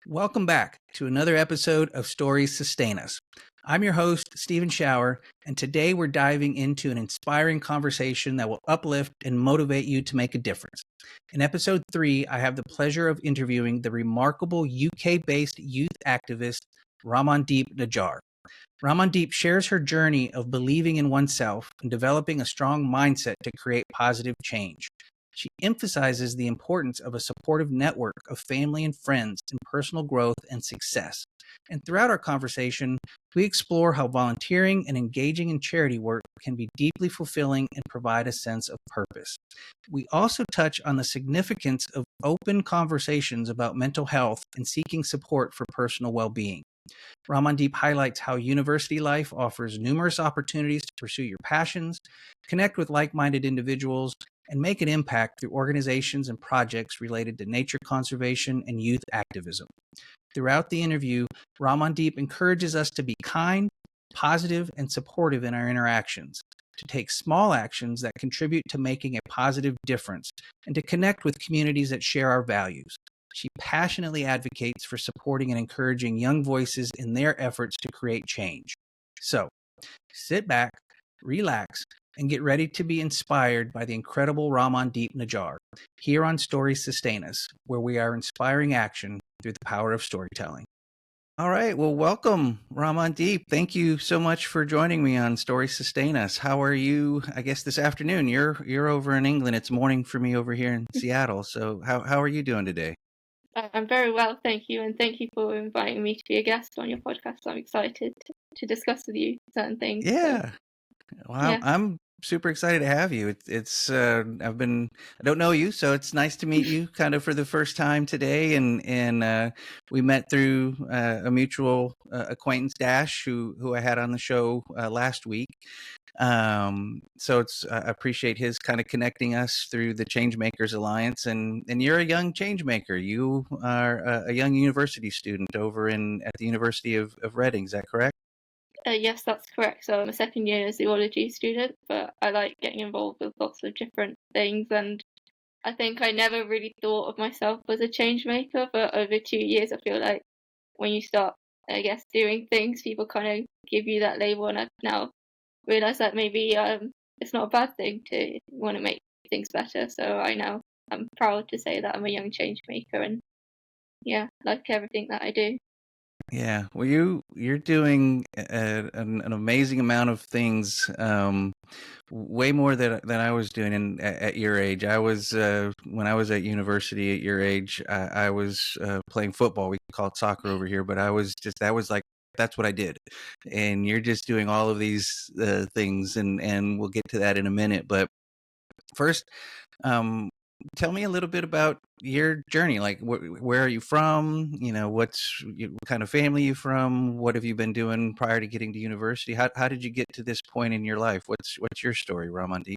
Welcome back to another episode of Stories Sustain Us. I'm your host, Stephen Shower, and today we're diving into an inspiring conversation that will uplift and motivate you to make a difference. In episode 3, I have the pleasure of interviewing the remarkable UK-based youth activist, Ramandeep Nijjar. Ramandeep shares her journey of believing in oneself and developing a strong mindset to create positive change. She emphasizes the importance of a supportive network of family and friends in personal growth and success. And throughout our conversation, we explore how volunteering and engaging in charity work can be deeply fulfilling and provide a sense of purpose. We also touch on the significance of open conversations about mental health and seeking support for personal well-being. Ramandeep highlights how university life offers numerous opportunities to pursue your passions, connect with like-minded individuals, and make an impact through organizations and projects related to nature conservation and youth activism. Throughout the interview, Ramandeep encourages us to be kind, positive, and supportive in our interactions, to take small actions that contribute to making a positive difference, and to connect with communities that share our values. She passionately advocates for supporting and encouraging young voices in their efforts to create change. So, sit back, relax, and get ready to be inspired by the incredible Ramandeep Nijjar here on Stories Sustain Us, where we are inspiring action through the power of storytelling. All right, well, welcome, Ramandeep. Thank you so much for joining me on Stories Sustain Us. How are you? I guess this afternoon. You're over in England. It's morning for me over here in Seattle. So how are you doing today? I'm very well, thank you, and thank you for inviting me to be a guest on your podcast. I'm excited to discuss with you certain things. Yeah. Well, Yeah. I'm super excited to have you. I don't know you, so it's nice to meet you kind of for the first time today. And we met through a mutual acquaintance, Dash, who I had on the show last week. So I appreciate his kind of connecting us through the Changemakers Alliance. And you're a young changemaker. You are a young university student over at the University of Reading. Is that correct? Yes, that's correct. So I'm a second year zoology student, but I like getting involved with lots of different things. And I think I never really thought of myself as a change maker, but over 2 years, I feel like when you start, I guess, doing things, people kind of give you that label. And I've now realised that maybe it's not a bad thing to want to make things better. So I'm proud to say that I'm a young change maker, and yeah, like everything that I do. Yeah, well, you're doing an amazing amount of things, way more than I was doing at your age. I was when I was at university at your age, I was playing football. We call it soccer over here, but that's what I did. And you're just doing all of these things, and we'll get to that in a minute. But first, um, tell me a little bit about your journey. Like, where are you from? What kind of family you from? What have you been doing prior to getting to university? How did you get to this point in your life? What's your story, Ramandeep?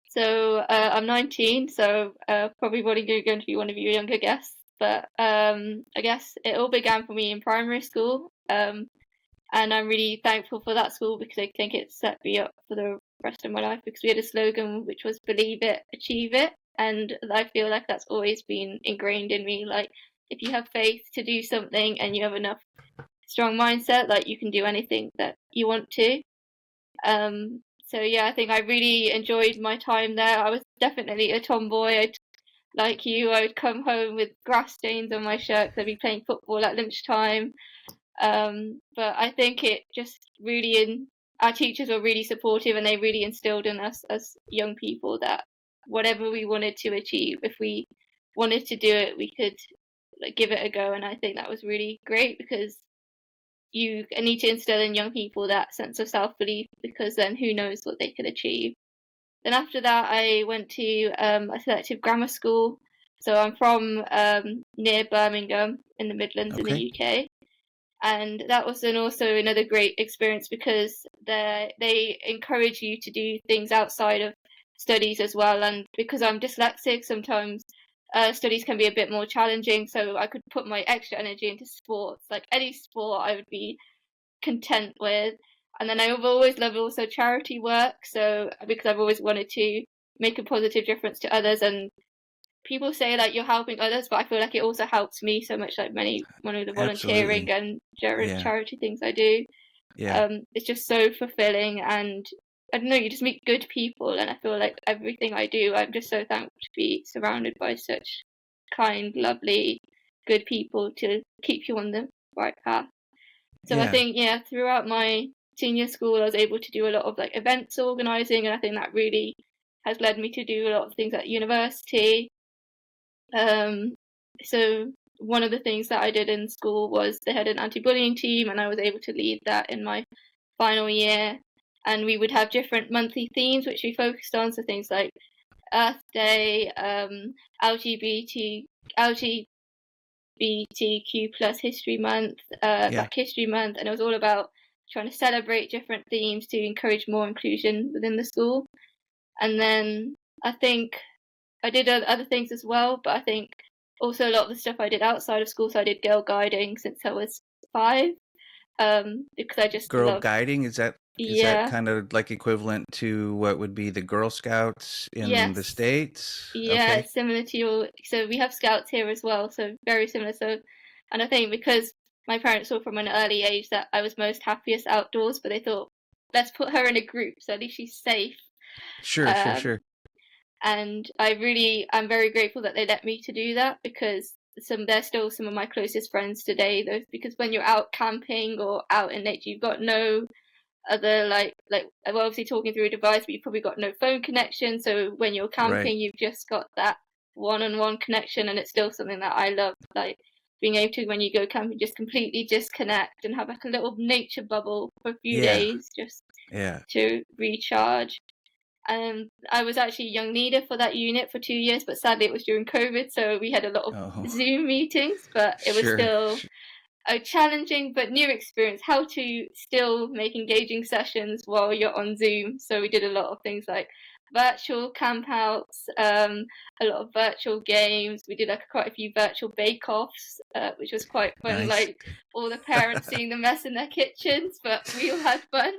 So I'm 19, so probably going to be one of your younger guests. But I guess it all began for me in primary school, and I'm really thankful for that school because I think it set me up for the rest of my life because we had a slogan which was "Believe it, achieve it," and I feel like that's always been ingrained in me. Like if you have faith to do something and you have enough strong mindset, like you can do anything that you want to. So yeah, I think I really enjoyed my time there. I was definitely a tomboy. Like you, I would come home with grass stains on my shirt because I'd be playing football at lunchtime. But I think it just really, our teachers were really supportive and they really instilled in us as young people that whatever we wanted to achieve, if we wanted to do it, we could like give it a go. And I think that was really great because you need to instill in young people that sense of self-belief because then who knows what they could achieve. Then after that, I went to a selective grammar school. So I'm from near Birmingham in the Midlands in the Okay. UK. And that was then also another great experience because they encourage you to do things outside of studies as well. And because I'm dyslexic, sometimes studies can be a bit more challenging. So I could put my extra energy into sports, like any sport I would be content with. And then I've always loved also charity work. So because I've always wanted to make a positive difference to others, and people say like you're helping others, but I feel like it also helps me so much. Like one of the volunteering Absolutely. and Yeah. charity things I do, Yeah. it's just so fulfilling, and I don't know, you just meet good people, and I feel like everything I do, I'm just so thankful to be surrounded by such kind, lovely, good people to keep you on the right path. So I Yeah. think, yeah, throughout my senior school, I was able to do a lot of like events organizing, and I think that really has led me to do a lot of things at university. Um, so one of the things that I did in school was they had an anti-bullying team, and I was able to lead that in my final year. And we would have different monthly themes which we focused on, so things like Earth Day, LGBT, LGBTQ plus History Month, Black History Month, and it was all about trying to celebrate different themes to encourage more inclusion within the school. And then I think I did other things as well, but I think also a lot of the stuff I did outside of school, so I did girl guiding since I was 5, because I just Girl love, guiding, is that yeah, kind of like equivalent to what would be the Girl Scouts in the yes, States? yeah, Okay. it's similar to your, so we have scouts here as well, so very similar. So, and I think because my parents saw from an early age that I was most happiest outdoors, but they thought, let's put her in a group, so at least she's safe. Sure, sure, Um, sure. and I'm very grateful that they let me to do that, because they're still some of my closest friends today. Those, because when you're out camping or out in nature, you've got no other like I'm obviously talking through a device, but you've probably got no phone connection. So when you're Right. camping, you've just got that one-on-one connection, and it's still something that I love. Like being able to, when you go camping, just completely disconnect and have like a little nature bubble for a few Yeah. days just Yeah. to recharge. I was actually a young leader for that unit for 2 years, but sadly it was during COVID, so we had a lot of Oh, Zoom meetings, but it was sure. still a challenging but new experience, how to still make engaging sessions while you're on Zoom. So we did a lot of things like virtual campouts, a lot of virtual games. We did like quite a few virtual bake-offs, which was quite fun, Nice. like all the parents seeing the mess in their kitchens, but we all had fun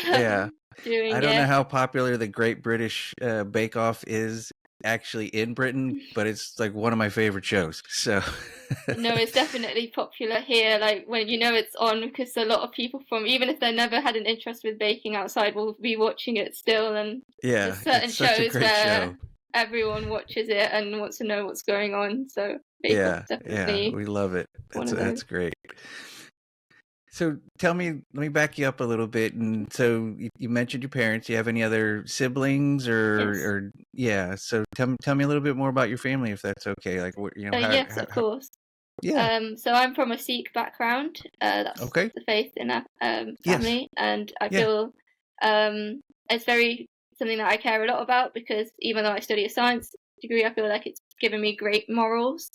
Yeah. I doing don't know it. how popular the Great British Bake Off is actually in Britain, but it's like one of my favorite shows. So, No, it's definitely popular here, like when you know it's on, because a lot of people from, even if they never had an interest with baking outside, will be watching it still. And yeah, there's certain it's such a shows great show. where everyone watches it and wants to know what's going on. So Bake Off's Yeah, yeah, definitely we love it. one of those. That's great. So tell me, let me back you up a little bit. And so you mentioned your parents. Do you have any other siblings Yes. or yeah? So tell me a little bit more about your family, if that's okay. Like what, Yes, of how course. yeah. So I'm from a Sikh background. That's Okay. the faith in our Yes. family, and I Yeah. feel it's very something that I care a lot about, because even though I study a science degree, I feel like it's given me great morals,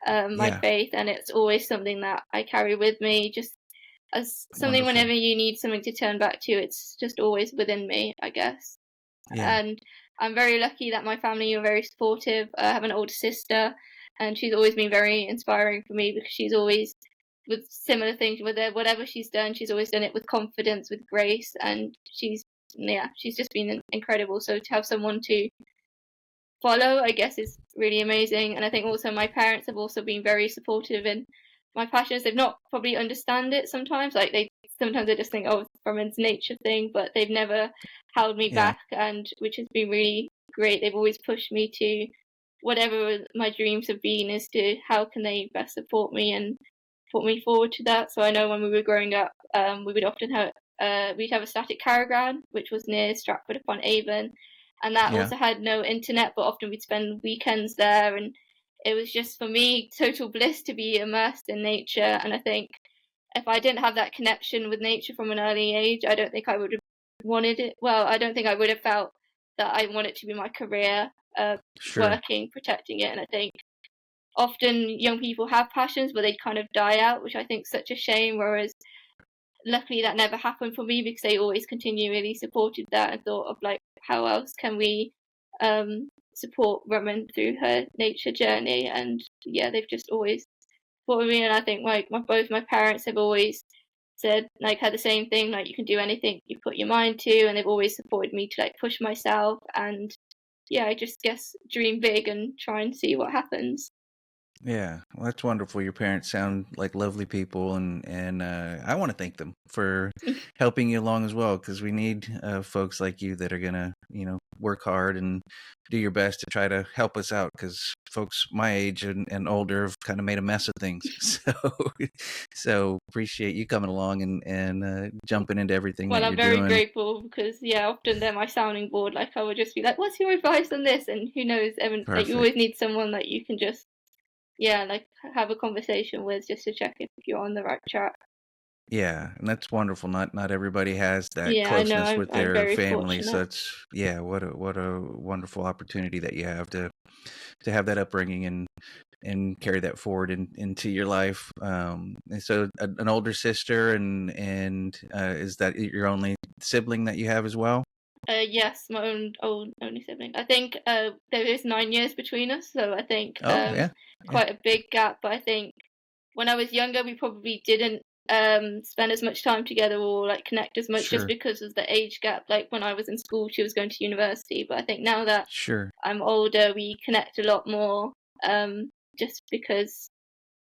my Yeah. faith, and it's always something that I carry with me, just as something Wonderful. whenever you need something to turn back to. It's just always within me, I guess. Yeah. And I'm very lucky that my family are very supportive. I have an older sister, and she's always been very inspiring for me, because she's always, with similar things, with her, whatever she's done, she's always done it with confidence, with grace, and she's just been incredible. So to have someone to follow, I guess, is really amazing. And I think also my parents have also been very supportive in my passions. They've not probably understand it sometimes, like sometimes they just think, oh, it's from its nature thing, but they've never held me Yeah. back, and which has been really great. They've always pushed me to whatever my dreams have been, as to how can they best support me and put me forward to that. So I know when we were growing up, we would often have we'd have a static caravan which was near Stratford upon Avon, and that Yeah. also had no internet, but often we'd spend weekends there, and it was just, for me, total bliss to be immersed in nature. And I think if I didn't have that connection with nature from an early age, I don't think I would have wanted it. Well, I don't think I would have felt that I want it to be my career, Sure. working, protecting it. And I think often young people have passions, but they kind of die out, which I think is such a shame. Whereas luckily that never happened for me, because they always continually supported that and thought of like, how else can we support Raman through her nature journey. And yeah, they've just always supported me. And I think like both my parents have always said, like, had the same thing, like, you can do anything you put your mind to, and they've always supported me to like push myself. And yeah, I just guess dream big and try and see what happens. Yeah, well, that's wonderful. Your parents sound like lovely people, and I want to thank them for helping you along as well, because we need folks like you that are gonna, work hard and do your best to try to help us out. Because folks my age and older have kind of made a mess of things. So appreciate you coming along and jumping into everything Well, that I'm you're very doing. grateful because yeah, often they're my sounding board. Like I would just be like, "What's your advice on this?" And who knows, like you Perfect. always need someone that you can just like have a conversation with just to check if you're on the right track. Yeah, and that's wonderful. Not everybody has that Yeah, I know. closeness I'm with I'm their very family. So fortunate. it's yeah, what a wonderful opportunity that you have to have that upbringing and carry that forward into your life. And so an older sister and is that your only sibling that you have as well? Yes, my only sibling. I think there is 9 years between us, so I think Oh yeah, yeah, quite a big gap. But I think when I was younger, we probably didn't spend as much time together or like connect as much just sure, because of the age gap. Like when I was in school, she was going to university, but I think now that sure. I'm older, we connect a lot more. Just because,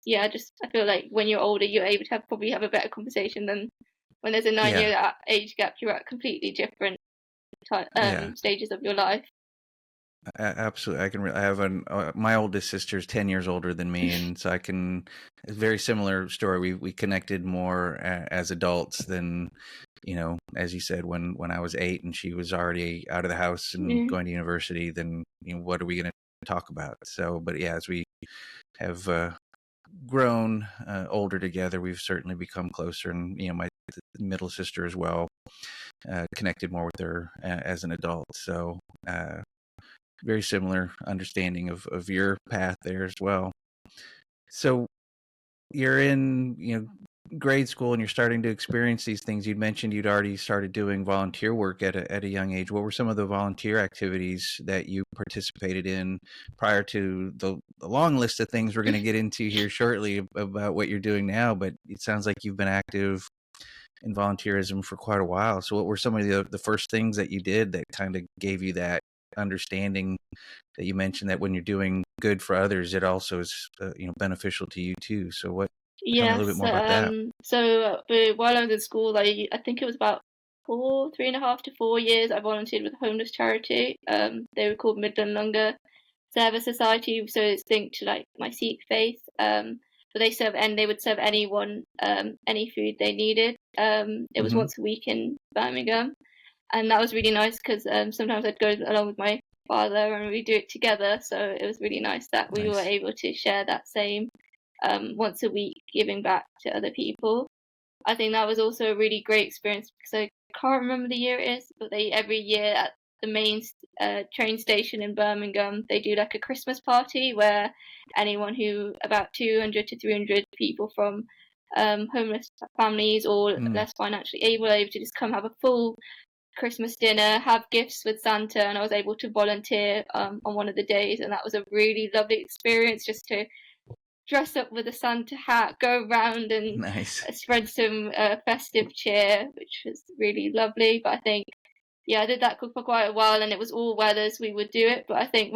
yeah, just I feel like when you're older, you're able to probably have a better conversation than when there's a 9 year Yeah, age gap. You're at completely different yeah. stages of your life. Absolutely, I have my oldest sister is 10 years older than me, and so I can. It's a very similar story. We connected more as adults than, as you said, when I was 8 and she was already out of the house and Mm. going to university. Then what are we going to talk about? So, but yeah, as we have grown older together, we've certainly become closer, and my middle sister as well, connected more with her as an adult. So. Very similar understanding of your path there as well. So you're in, grade school and you're starting to experience these things. You'd mentioned you'd already started doing volunteer work at a young age. What were some of the volunteer activities that you participated in prior to the long list of things we're going to get into here shortly about what you're doing now? But it sounds like you've been active in volunteerism for quite a while. So what were some of the first things that you did that kind of gave you that understanding that you mentioned that when you're doing good for others, it also is beneficial to you too. So tell me a little bit Yes. more about that. While I was in school, I think it was about 3.5 to 4 years. I volunteered with a homeless charity. They were called Midland Lunga Service Society, so it's linked to like my Sikh faith. But they would serve anyone any food they needed. It was Mm-hmm. once a week in Birmingham, and that was really nice because sometimes I'd go along with my father and we do it together. So it was really nice that we were Nice. able to share that same once a week giving back to other people. I think that was also a really great experience because I can't remember the year it is, but they every year at the main train station in Birmingham they do like a Christmas party where about 200 to 300 people from homeless families or Mm, less financially able to just come have a full Christmas dinner, have gifts with Santa, and I was able to volunteer on one of the days, and that was a really lovely experience just to dress up with a Santa hat, go around and nice. spread some festive cheer, which was really lovely. But I think, yeah, I did that for quite a while, and it was all weathers we would do it. But I think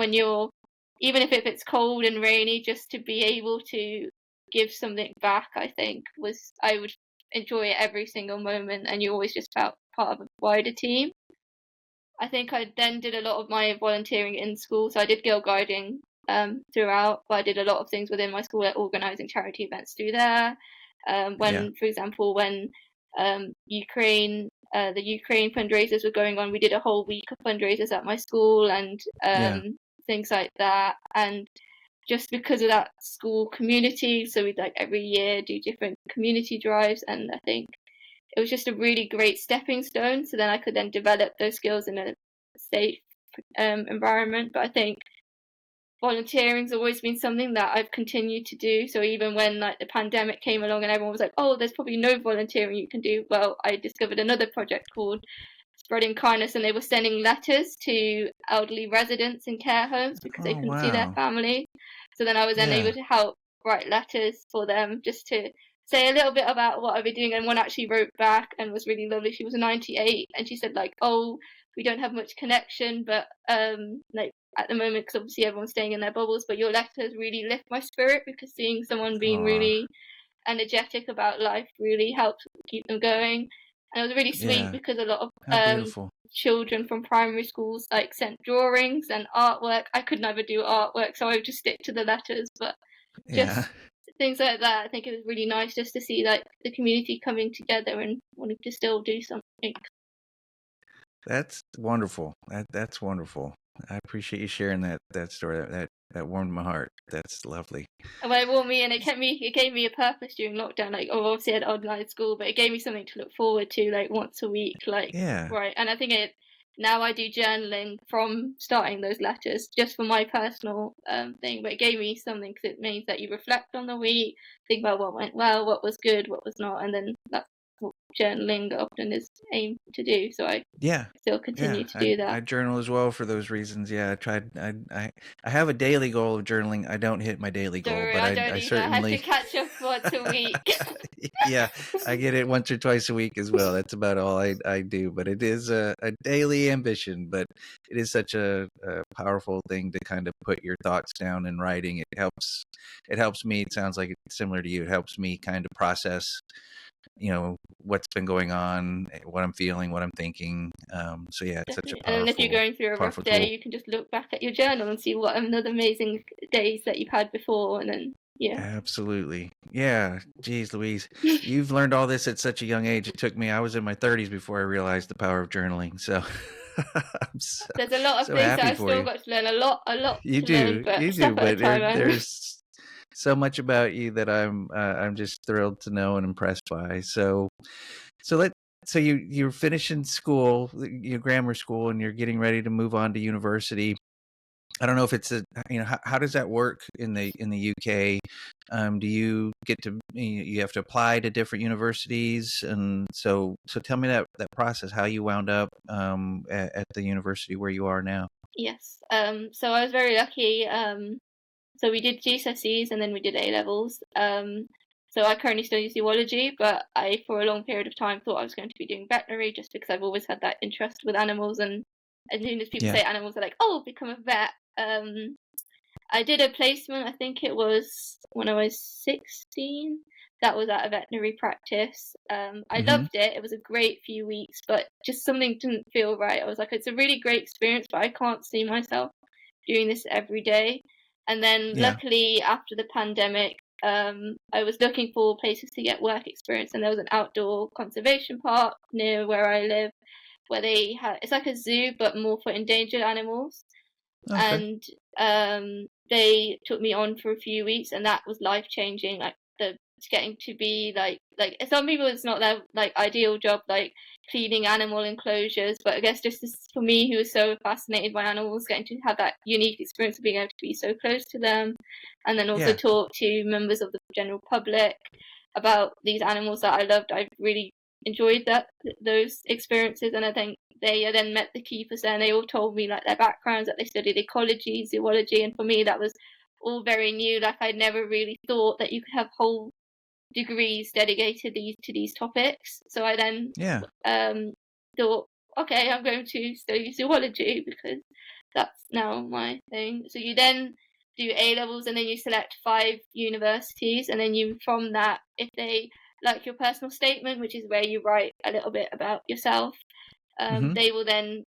even if it's cold and rainy, just to be able to give something back, I would enjoy it every single moment, and you always just felt part of a wider team. I think I then did a lot of my volunteering in school. So I did girl guiding throughout, but I did a lot of things within my school, like organising charity events through there. Yeah. For example, when the Ukraine fundraisers were going on, we did a whole week of fundraisers at my school and Yeah. things like that. And just because of that school community, so we'd like every year do different community drives, and I think it was just a really great stepping stone. So then I could then develop those skills in a safe environment. But I think volunteering's always been something that I've continued to do. So even when like the pandemic came along and everyone was like, "Oh, there's probably no volunteering you can do," well, I discovered another project called Spreading Kindness, and they were sending letters to elderly residents in care homes because they Oh couldn't see their wow. family. So then I was then able Yeah. to help write letters for them just to say a little bit about what I've been doing. And one actually wrote back and was really lovely. She was a 98, and she said like, "Oh, we don't have much connection, but like at the moment, because obviously everyone's staying in their bubbles, but your letters really lift my spirit, because seeing someone being Aw, really energetic about life really helps keep them going." And it was really sweet yeah. because a lot of How beautiful. children from primary schools like sent drawings and artwork. I could never do artwork, so I would just stick to the letters, but Yeah. just things like that. I think it was really nice just to see like the community coming together and wanting to still do something. That's wonderful. That's wonderful. I appreciate you sharing that story. That warmed my heart. That's lovely. And when it warmed me, and it gave me a purpose during lockdown. Like, oh, obviously I had online school, but it gave me something to look forward to, like once a week, like Yeah. right. And I think now I do journaling from starting those letters just for my personal thing, but it gave me something, because it means that you reflect on the week, think about what went well, what was good, what was not, and then that's what journaling often is aimed to do. So I Yeah. still continue Yeah. to do I that. journal as well for those reasons. Yeah. I tried. I have a daily goal of journaling. I don't hit my daily Don't goal, worry, but I don't I either. I have to certainly. catch up once a week. Yeah, I get it once or twice a week as well. That's about all I do. But it is a daily ambition. But it is such a powerful thing to kind of put your thoughts down in writing. It helps. It helps me. It sounds like it's similar to you. It helps me kind of process, what's been going on, what I'm feeling, what I'm thinking. So yeah, it's such Definitely. a And then if you're going through a rough powerful day, tool. you can just look back at your journal and see what another amazing days that you've had before, and then yeah. Absolutely. Yeah. Geez, Louise, you've learned all this at such a young age. It took me, I was in my 30s before I realized the power of journaling. So I'm There's a lot of so things that happy I've for still you. got to learn. A lot You to learn, do, but you a do, step at a but time. there's so much about you that I'm just thrilled to know and impressed by. So let so you're finishing school, your grammar school, and you're getting ready to move on to university. I don't know if it's how does that work in the UK? Do you get to you have to apply to different universities, and so tell me that process, how you wound up at the university where you are now. Yes. So I was very lucky. So we did GCSEs and then we did A levels. So I currently study zoology, but I, for a long period of time, thought I was going to be doing veterinary, just because I've always had that interest with animals. And as soon as people Yeah. say animals, they're like, "Oh, become a vet." I did a placement, I think it was when I was 16. That was at a veterinary practice. I Mm-hmm. loved it. It was a great few weeks, but just something didn't feel right. I was like, it's a really great experience, but I can't see myself doing this every day. And then Yeah. luckily, after the pandemic, I was looking for places to get work experience, and there was an outdoor conservation park near where I live, where they had, it's like a zoo but more for endangered animals. Okay. And they took me on for a few weeks, and that was life changing. Like the getting to be like some people, it's not their like ideal job, like cleaning animal enclosures, but I guess just for me, who was so fascinated by animals, getting to have that unique experience of being able to be so close to them, and then also Yeah. talk to members of the general public about these animals that I loved. I really enjoyed those experiences, and I think they then met the keepers there, and they all told me like their backgrounds, that they studied ecology, zoology, and for me that was all very new. Like I'd never really thought that you could have whole degrees dedicated to these topics. So I then Yeah. thought, okay, I'm going to study zoology because that's now my thing. So you then do A levels, and then you select 5 universities, and then you, from that, if they like your personal statement, which is where you write a little bit about yourself, Mm-hmm. they will then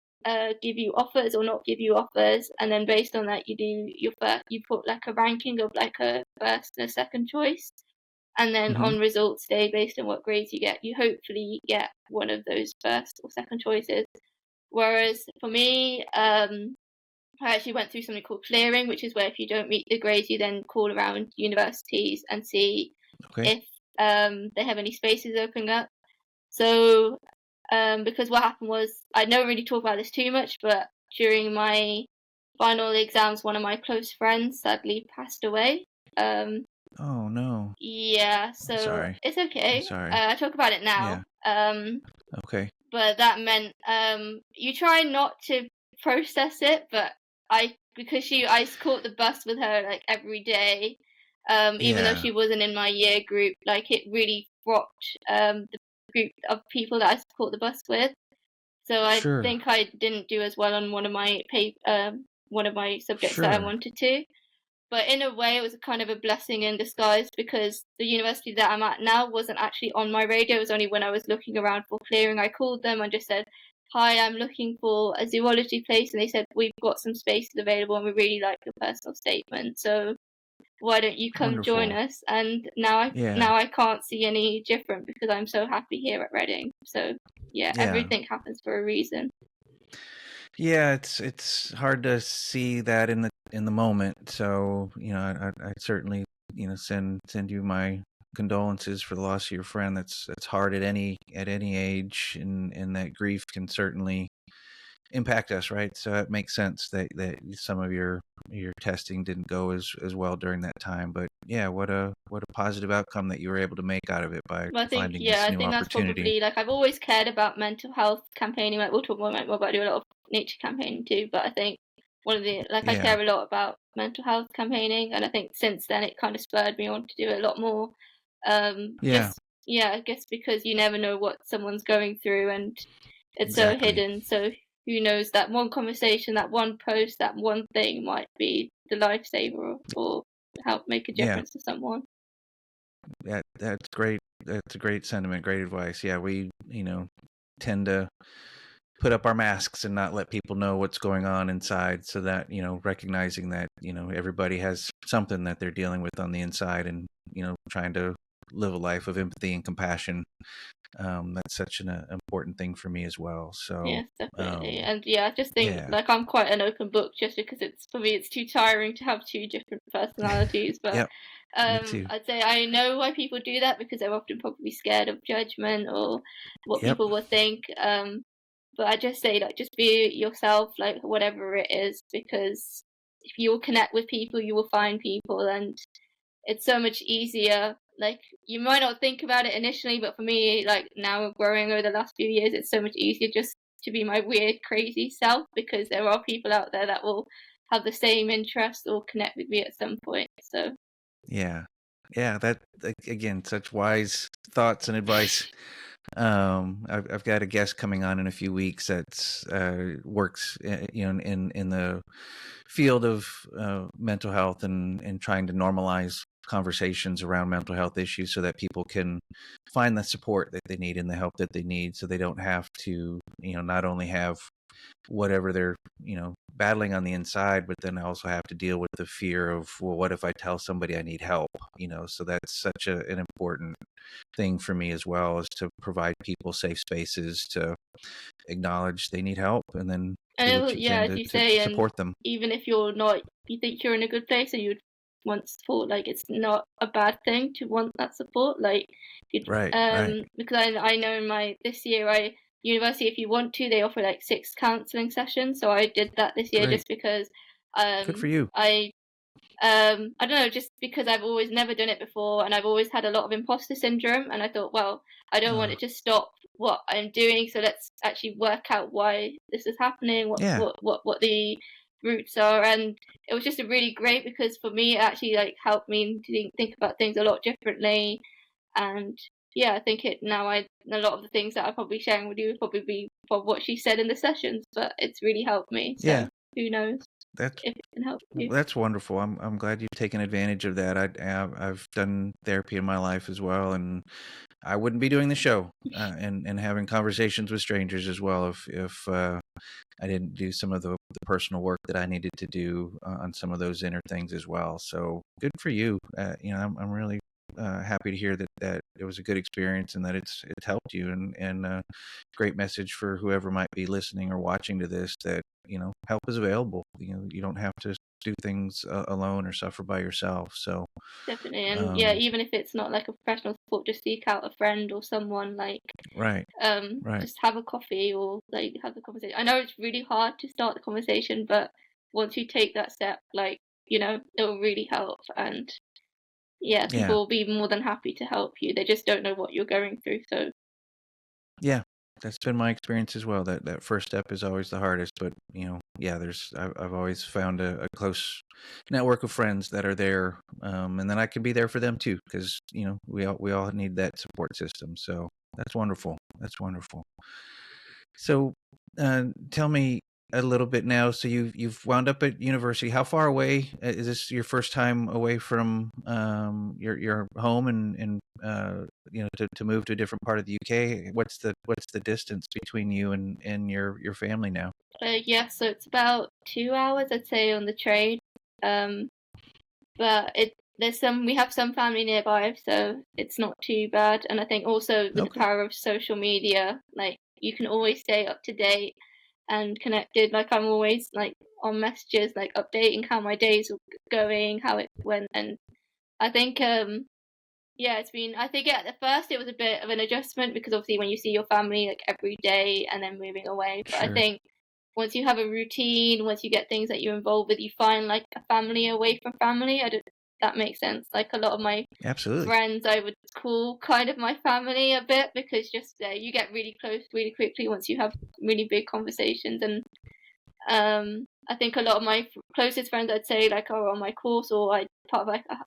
give you offers or not give you offers, and then based on that you do your first, you put like a ranking of like a first and a second choice, and then Mm-hmm. on results day, based on what grades you get, you hopefully get one of those first or second choices. Whereas for me, I actually went through something called clearing, which is where if you don't meet the grades, you then call around universities and see Okay. if they have any spaces opening up. So because what happened was, I don't really talk about this too much, but during my final exams, one of my close friends sadly passed away. Oh no. Yeah, I'm so sorry. it's I'm okay. sorry. I talk about it Yeah. now. Okay. But that meant you try not to process it, but I, because I caught the bus with her like every day, Even though Yeah. she wasn't in my year group, like it really rocked the group of people that I support the bus with. So I Sure. think I didn't do as well on one of my subjects that I Sure. wanted to. But in a way, it was kind of a blessing in disguise because the university that I'm at now wasn't actually on my radar. It was only when I was looking around for clearing, I called them and just said, "Hi, I'm looking for a zoology place," and they said, "We've got some spaces available, and we really like your personal statement. So why don't you come join Wonderful. us?" And now Yeah. I can't see any different because I'm so happy here at Reading. So yeah, Yeah. everything happens for a reason. Yeah, it's hard to see that in the moment. So, I certainly, send you my condolences for the loss of your friend. That's hard at any age, and that grief can certainly impact us, right? So it makes sense that some of your testing didn't go as well during that time. But yeah, what a positive outcome that you were able to make out of it by But I think, finding yeah, this I new think that's opportunity. probably like I've always cared about mental health campaigning. Like we'll talk more about I do a lot of nature campaigning too. But I think one of the like I Yeah. care a lot about mental health campaigning, and I think since then it kind of spurred me on to do it a lot more. Yeah, Just yeah, I guess because you never know what someone's going through, and it's so exactly. hidden. So who knows? That one conversation, that one post, that one thing might be the lifesaver or help make a Yeah. difference to someone. That's great. That's a great sentiment, great advice. Yeah, we, tend to put up our masks and not let people know what's going on inside, so that, recognizing that, everybody has something that they're dealing with on the inside, and, trying to live a life of empathy and compassion. That's such an important thing for me as well. So, Yes, definitely. um, And yeah, I just think yeah. like I'm quite an open book just because it's for me it's too tiring to have two different personalities. But Yep. Me too. I'd say I know why people do that because they're often probably scared of judgment or what Yep. people will think. But I just say like just be yourself, like whatever it is, because if you will connect with people, you will find people, and it's so much easier. Like you might not think about it initially, but for me, like now growing over the last few years, it's so much easier just to be my weird, crazy self because there are people out there that will have the same interest or connect with me at some point. So Yeah. Yeah. That, again, such wise thoughts and advice. I've got a guest coming on in a few weeks that's works, in the field of mental health, and trying to normalize conversations around mental health issues so that people can find the support that they need and the help that they need, so they don't have to, not only have whatever they're, battling on the inside, but then also have to deal with the fear of, well, what if I tell somebody I need help? So that's such an important thing for me as well, is to provide people safe spaces to acknowledge they need help, and then do what you yeah, can as to, you to say, and support them. even if you're not, you think you're in a good place and you'd want support, like it's not a bad thing to want that support. Like, you'd, Right, right. because I know in my this year I university if you want to they offer like 6 counselling sessions, so I did that this year Great. just because Good for you. I don't know, just because I've always never done it before and I've always had a lot of imposter syndrome. And I thought, well, I don't want Uh, it to stop what I'm doing. So let's actually work out why this is happening, yeah, what the roots are. And it was just a really great because for me, it actually like helped me to think about things a lot differently. And yeah, I think a lot of the things that I'm probably sharing with you would probably be from what she said in the sessions, but it's really helped me. yeah. So who knows That's if it can help you. that's wonderful. I'm glad you've taken advantage of that. I've done therapy in my life as well, and I wouldn't be doing the show, and having conversations with strangers as well, if I didn't do some of the personal work that I needed to do on some of those inner things as well. So good for you. I'm really happy to hear that it was a good experience, and that it's helped you, and great message for whoever might be listening or watching to this, that help is available. You don't have to do things alone or suffer by yourself. So Definitely, and yeah, um, even if it's not like a professional support, just seek out a friend or someone like right, right, just have a coffee or like have the conversation. I know it's really hard to start the conversation, but once you take that step, like it will really help. And yeah, yeah, people will be more than happy to help you. They just don't know what you're going through. So yeah. That's been my experience as well. That first step is always the hardest, but yeah, I've always found a close network of friends that are there, and then I can be there for them too, because we all need that support system. So that's wonderful. That's wonderful. So, tell me a little bit now. So you've wound up at university. How far away is this? Your first time away from your home, and to move to a different part of the UK? What's the distance between you and your family now? Yeah, so it's about 2 hours, I'd say, on the train. Um, but we have some family nearby, so it's not too bad. And I think also with the Okay, power of social media, like you can always stay up to date and connected. Like I'm always like on messages, like updating how my days are going, how it went, and I think yeah, I think at the first it was a bit of an adjustment because obviously when you see your family like every day and then moving away, but I sure, think once you have a routine, once you get things that you're involved with, you find like a family away from family. I don't that makes sense. Like a lot of my absolutely, friends, I would call kind of my family a bit because just you get really close really quickly once you have really big conversations. And I think a lot of my closest friends, I'd say, like are on my course, or I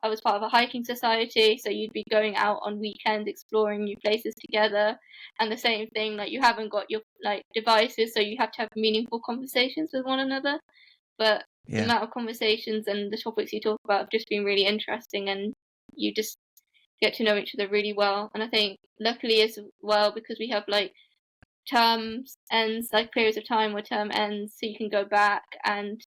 was part of a hiking society, so you'd be going out on weekends exploring new places together. And the same thing, like you haven't got your like devices, so you have to have meaningful conversations with one another. But the yeah, amount of conversations and the topics you talk about have just been really interesting, and you just get to know each other really well. And I think luckily as well, because we have like terms ends, like periods of time where term ends, so you can go back, and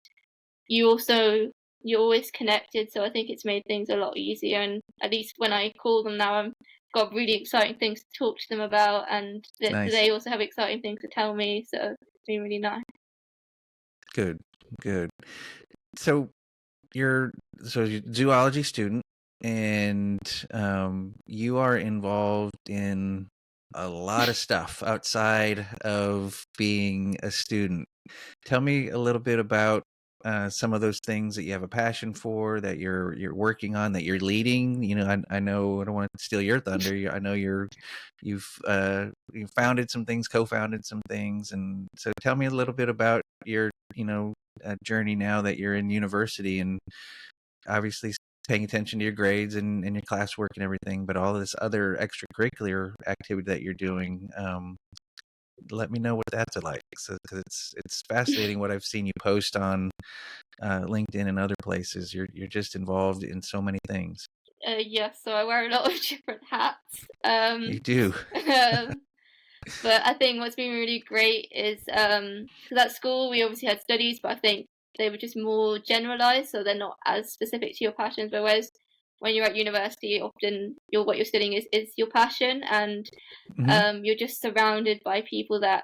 you also you're always connected. So I think it's made things a lot easier. And at least when I call them now, I'm got really exciting things to talk to them about, and nice, they also have exciting things to tell me. So it's been really nice. good, good. So you're you're a zoology student, and you are involved in a lot of stuff outside of being a student. Tell me a little bit about some of those things that you have a passion for, that you're working on, that you're leading. I know I don't want to steal your thunder. I know you've founded some things, co-founded some things, and so tell me a little bit about your journey now that you're in university, and obviously paying attention to your grades and your classwork and everything, but all this other extracurricular activity that you're doing. Let me know what that's like, because it's fascinating what I've seen you post on LinkedIn and other places. You're just involved in so many things. Yes, so I wear a lot of different hats. You do. But I think what's been really great is because at school we obviously had studies, but I think they were just more generalized, so they're not as specific to your passions. But whereas when you're at university, often what you're studying is your passion, and Hmm. you're just surrounded by people that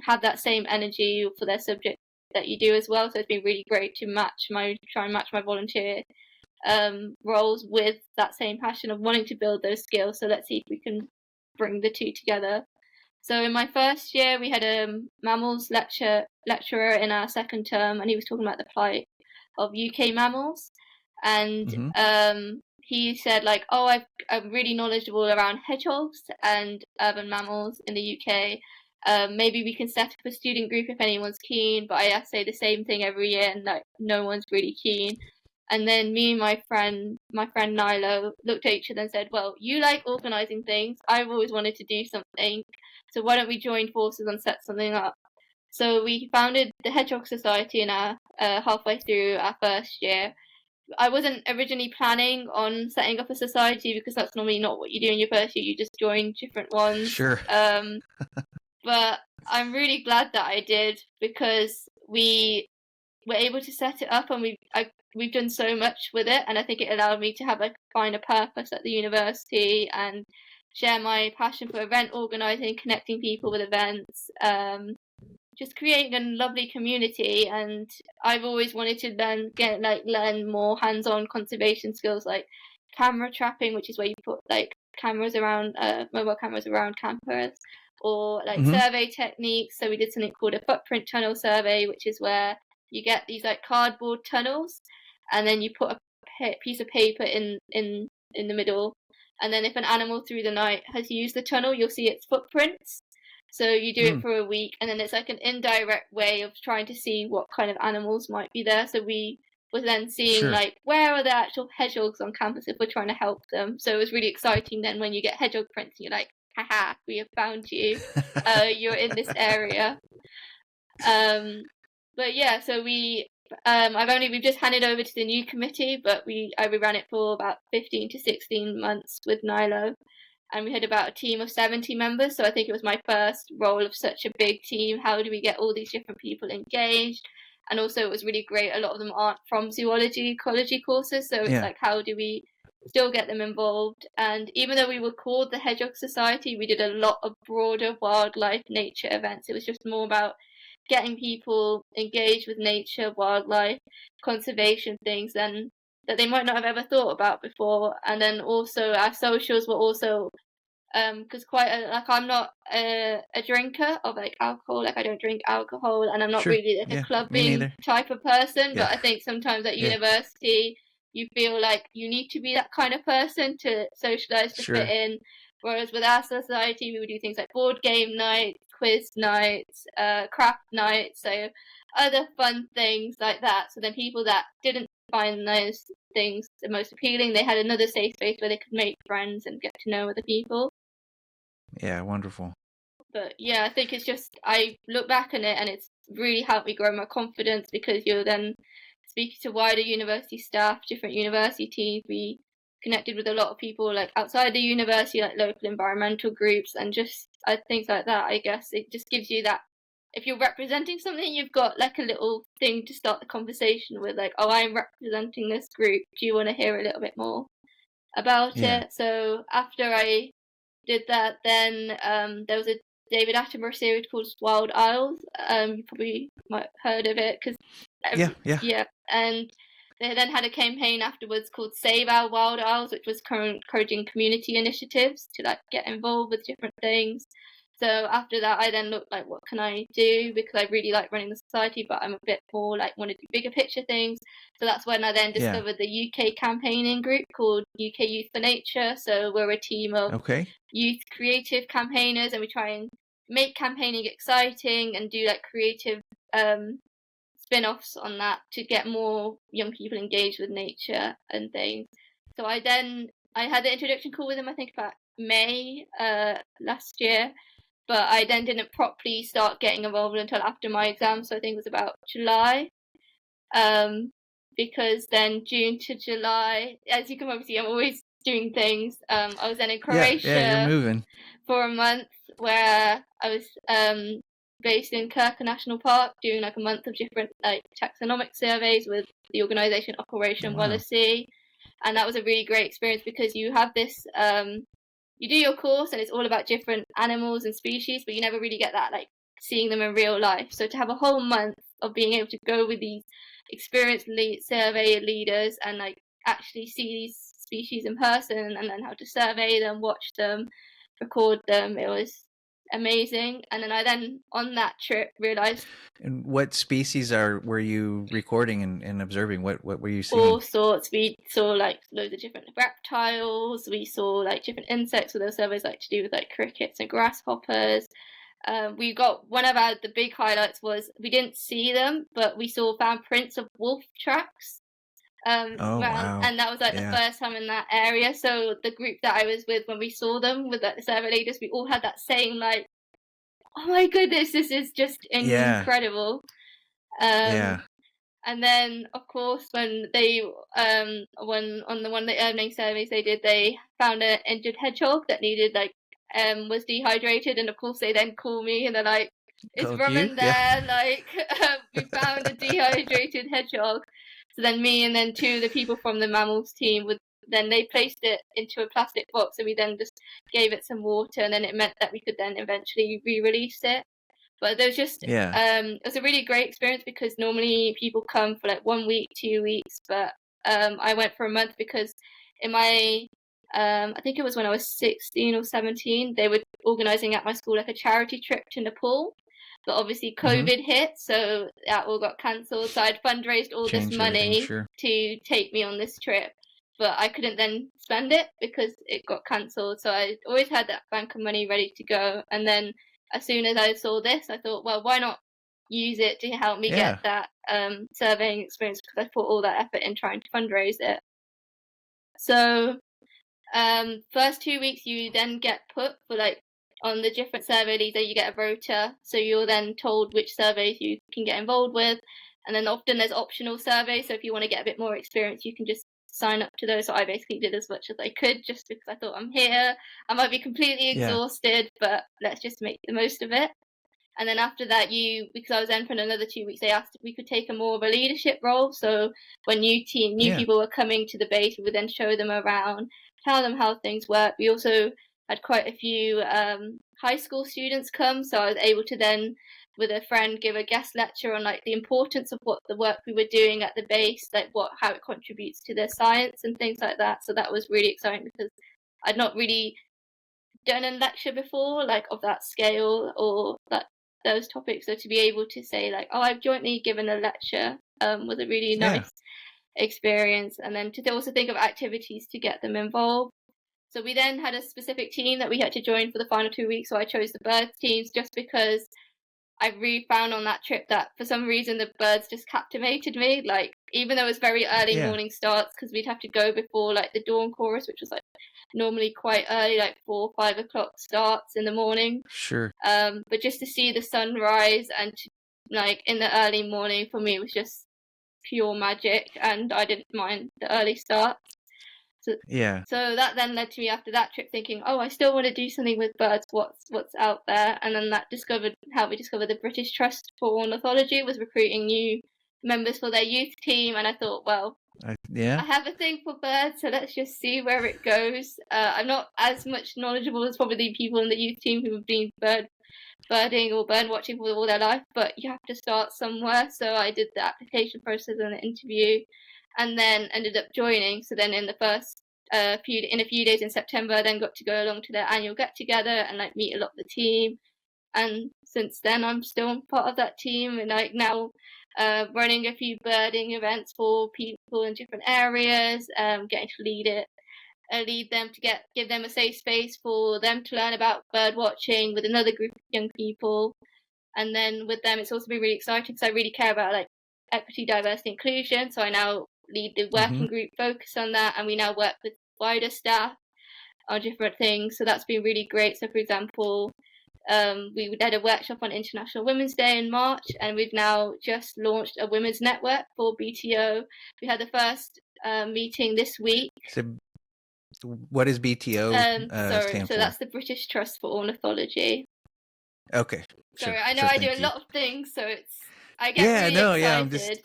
have that same energy for their subject that you do as well. So it's been really great to try and match my volunteer roles with that same passion of wanting to build those skills. So let's see if we can bring the two together. So in my first year, we had a mammals lecturer in our second term, and he was talking about the plight of UK mammals. And Hmm. he said like, "Oh, I'm really knowledgeable around hedgehogs and urban mammals in the UK. Maybe we can set up a student group if anyone's keen." But I say the same thing every year, and like no one's really keen. And then me and my friend Nilo looked at each other and said, "Well, you like organising things. I've always wanted to do something. So why don't we join forces and set something up?" So we founded the Hedgehog Society in our halfway through our first year. I wasn't originally planning on setting up a society because that's normally not what you do in your first year. You just join different ones. Sure. But I'm really glad that I did because we were able to set it up, and we've done so much with it, and I think it allowed me to find a purpose at the university and share my passion for event organising, connecting people with events, just creating a lovely community. And I've always wanted to learn more hands-on conservation skills like camera trapping, which is where you put like cameras around mobile cameras around campers, or like Hmm. survey techniques. So we did something called a footprint tunnel survey, which is where you get these like cardboard tunnels, and then you put a piece of paper in the middle, and then if an animal through the night has used the tunnel, you'll see its footprints. So you do it for a week, and then it's like an indirect way of trying to see what kind of animals might be there. So we was then seeing like where are the actual hedgehogs on campus if we're trying to help them. So it was really exciting then when you get hedgehog prints and you're like, haha, we have found you. You're in this area. But yeah, so we've just handed over to the new committee, but we ran it for about 15 to 16 months with Nilo, and we had about a team of 70 members. So I think it was my first role of such a big team. How do we get all these different people engaged? And also it was really great. A lot of them aren't from zoology, ecology courses, so it's like, how do we still get them involved? And even though we were called the Hedgehog Society, we did a lot of broader wildlife nature events. It was just more about getting people engaged with nature, wildlife, conservation things, and that they might not have ever thought about before. And then also our socials were also because I'm not a drinker of like alcohol, like I don't drink alcohol, and I'm not really like a clubbing type of person. But I think sometimes at university you feel like you need to be that kind of person to socialize, to fit in. Whereas with our society, we would do things like board game nights, quiz nights, craft nights, so other fun things like that. So then people that didn't find those things the most appealing, they had another safe space where they could make friends and get to know other people. Yeah, wonderful. But yeah, I think it's just, I look back on it and it's really helped me grow my confidence, because you're then speaking to wider university staff, different university teams. We connected with a lot of people like outside the university, like local environmental groups, and just things like that. I guess it just gives you that, if you're representing something, you've got like a little thing to start the conversation with, like, oh, I'm representing this group, do you want to hear a little bit more about it? So after I did that, then there was a David Attenborough series called Wild Isles. You probably might have heard of it, because and they then had a campaign afterwards called Save Our Wild Isles, which was encouraging community initiatives to like get involved with different things. So after that, I then looked like, what can I do? Because I really like running the society, but I'm a bit more like want to do bigger picture things. So that's when I then discovered the UK campaigning group called UK Youth for Nature. So we're a team of youth creative campaigners, and we try and make campaigning exciting and do like creative spin-offs on that to get more young people engaged with nature and things. So I had the introduction call with them, I think about May last year, but I then didn't properly start getting involved until after my exam, so I think it was about July. Because then June to July, as you can probably see, I'm always doing things. I was then in Croatia you're moving. For a month, where I was based in Kirka National Park, doing like a month of different like taxonomic surveys with the organisation Operation Wallasey. And that was a really great experience, because you have this you do your course and it's all about different animals and species, but you never really get that like seeing them in real life. So to have a whole month of being able to go with these experienced survey leaders and like actually see these species in person, and then how to survey them, watch them, record them, it was amazing. And then on that trip realized. And what species were you recording and observing? What were you seeing? All sorts. We saw like loads of different reptiles. We saw like different insects with those surveys, like to do with like crickets and grasshoppers. We got the big highlights was we didn't see them, but we found prints of wolf tracks. Wow. And that was like the first time in that area. So the group that I was with when we saw them with like, the survey leaders, we all had that same like, oh my goodness, this is just incredible. And then of course when they when on the one of the earning surveys they did, they found an injured hedgehog that needed like was dehydrated, and of course they then call me and they're like, is Raman there? Like we found a dehydrated hedgehog. So then me and then two of the people from the mammals team then they placed it into a plastic box, and we then just gave it some water, and then it meant that we could then eventually re-release it. But there was just it was a really great experience, because normally people come for like 1 week, 2 weeks, but I went for a month, because in my I think it was when I was 16 or 17, they were organising at my school like a charity trip to Nepal. But obviously COVID hit, so that all got cancelled. So I'd fundraised all this money to take me on this trip, but I couldn't then spend it because it got cancelled. So I always had that bank of money ready to go. And then as soon as I saw this, I thought, well, why not use it to help me Yeah. get that surveying experience, because I put all that effort in trying to fundraise it. So first 2 weeks you then get put for like on the different survey leader, you get a rota, so you're then told which surveys you can get involved with, and then often there's optional surveys, so if you want to get a bit more experience you can just sign up to those. So I basically did as much as I could, just because I thought, I'm here, I might be completely exhausted, but let's just make the most of it. And then after that, because I was then for another 2 weeks, they asked if we could take a more of a leadership role. So when new people were coming to the base, we would then show them around, tell them how things work. We also had quite a few high school students come, so I was able to then, with a friend, give a guest lecture on like the importance of what the work we were doing at the base, like how it contributes to their science and things like that. So that was really exciting, because I'd not really done a lecture before, like of that scale or that those topics. So to be able to say like, oh, I've jointly given a lecture, was a really nice experience. And then to also think of activities to get them involved. So we then had a specific team that we had to join for the final 2 weeks. So I chose the birds teams just because I really found on that trip that for some reason the birds just captivated me. Like, even though it was very early morning starts, because we'd have to go before like the dawn chorus, which was like normally quite early, like 4 or 5 o'clock starts in the morning. Sure. But just to see the sunrise and like in the early morning, for me, was just pure magic, and I didn't mind the early starts. So that then led to me after that trip thinking, oh, I still want to do something with birds. What's out there? And then that helped me discover the British Trust for Ornithology was recruiting new members for their youth team, and I thought, well, I have a thing for birds, so let's just see where it goes. I'm not as much knowledgeable as probably people in the youth team who have been birding or bird watching for all their life, but you have to start somewhere. So I did the application process and the interview, and then ended up joining. So then in the first a few days in September, I then got to go along to their annual get together and like meet a lot of the team. And since then, I'm still part of that team, and like now running a few birding events for people in different areas, getting to lead them to give them a safe space for them to learn about bird watching with another group of young people. And then with them, it's also been really exciting because I really care about like equity, diversity, inclusion. So I now lead the working group focused on that, and we now work with wider staff on different things. So that's been really great. So for example, we did a workshop on International Women's Day in March, and we've now just launched a women's network for BTO. We had the first meeting this week. So what is BTO stand for? So that's the British Trust for Ornithology. Okay. Sorry, I know I do a lot of things, so I get really excited.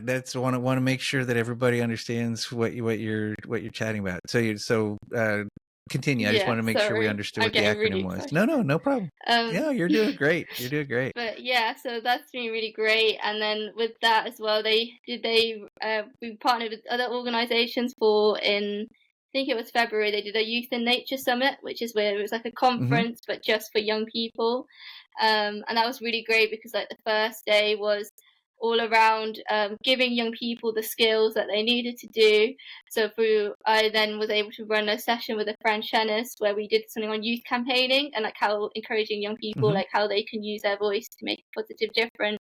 That's want to make sure that everybody understands what you're chatting about. So continue. I just want to make sure we understood what the acronym was. No problem. You're doing great. But so that's been really great. And then with that as well, we partnered with other organisations I think it was February, they did a Youth in Nature Summit, which is where it was like a conference, but just for young people. And that was really great because like the first day was all around giving young people the skills that they needed to do. So I then was able to run a session with a friend, Shannis, where we did something on youth campaigning and like how encouraging young people, like how they can use their voice to make a positive difference.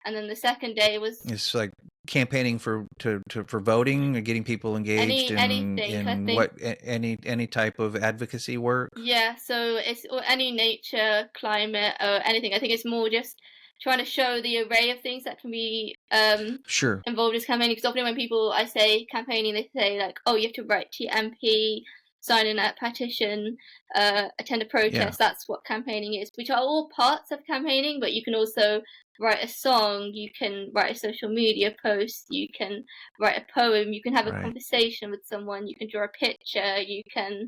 And then the second day was it's like campaigning for voting or getting people engaged in any type of advocacy work. So it's any nature, climate, or anything. I think it's more just trying to show the array of things that can be involved in campaigning. Because often when I say campaigning, they say like, oh, you have to write to your MP, sign in a petition, attend a protest. That's what campaigning is, which are all parts of campaigning. But you can also write a song, you can write a social media post, you can write a poem, you can have a conversation with someone, you can draw a picture, you can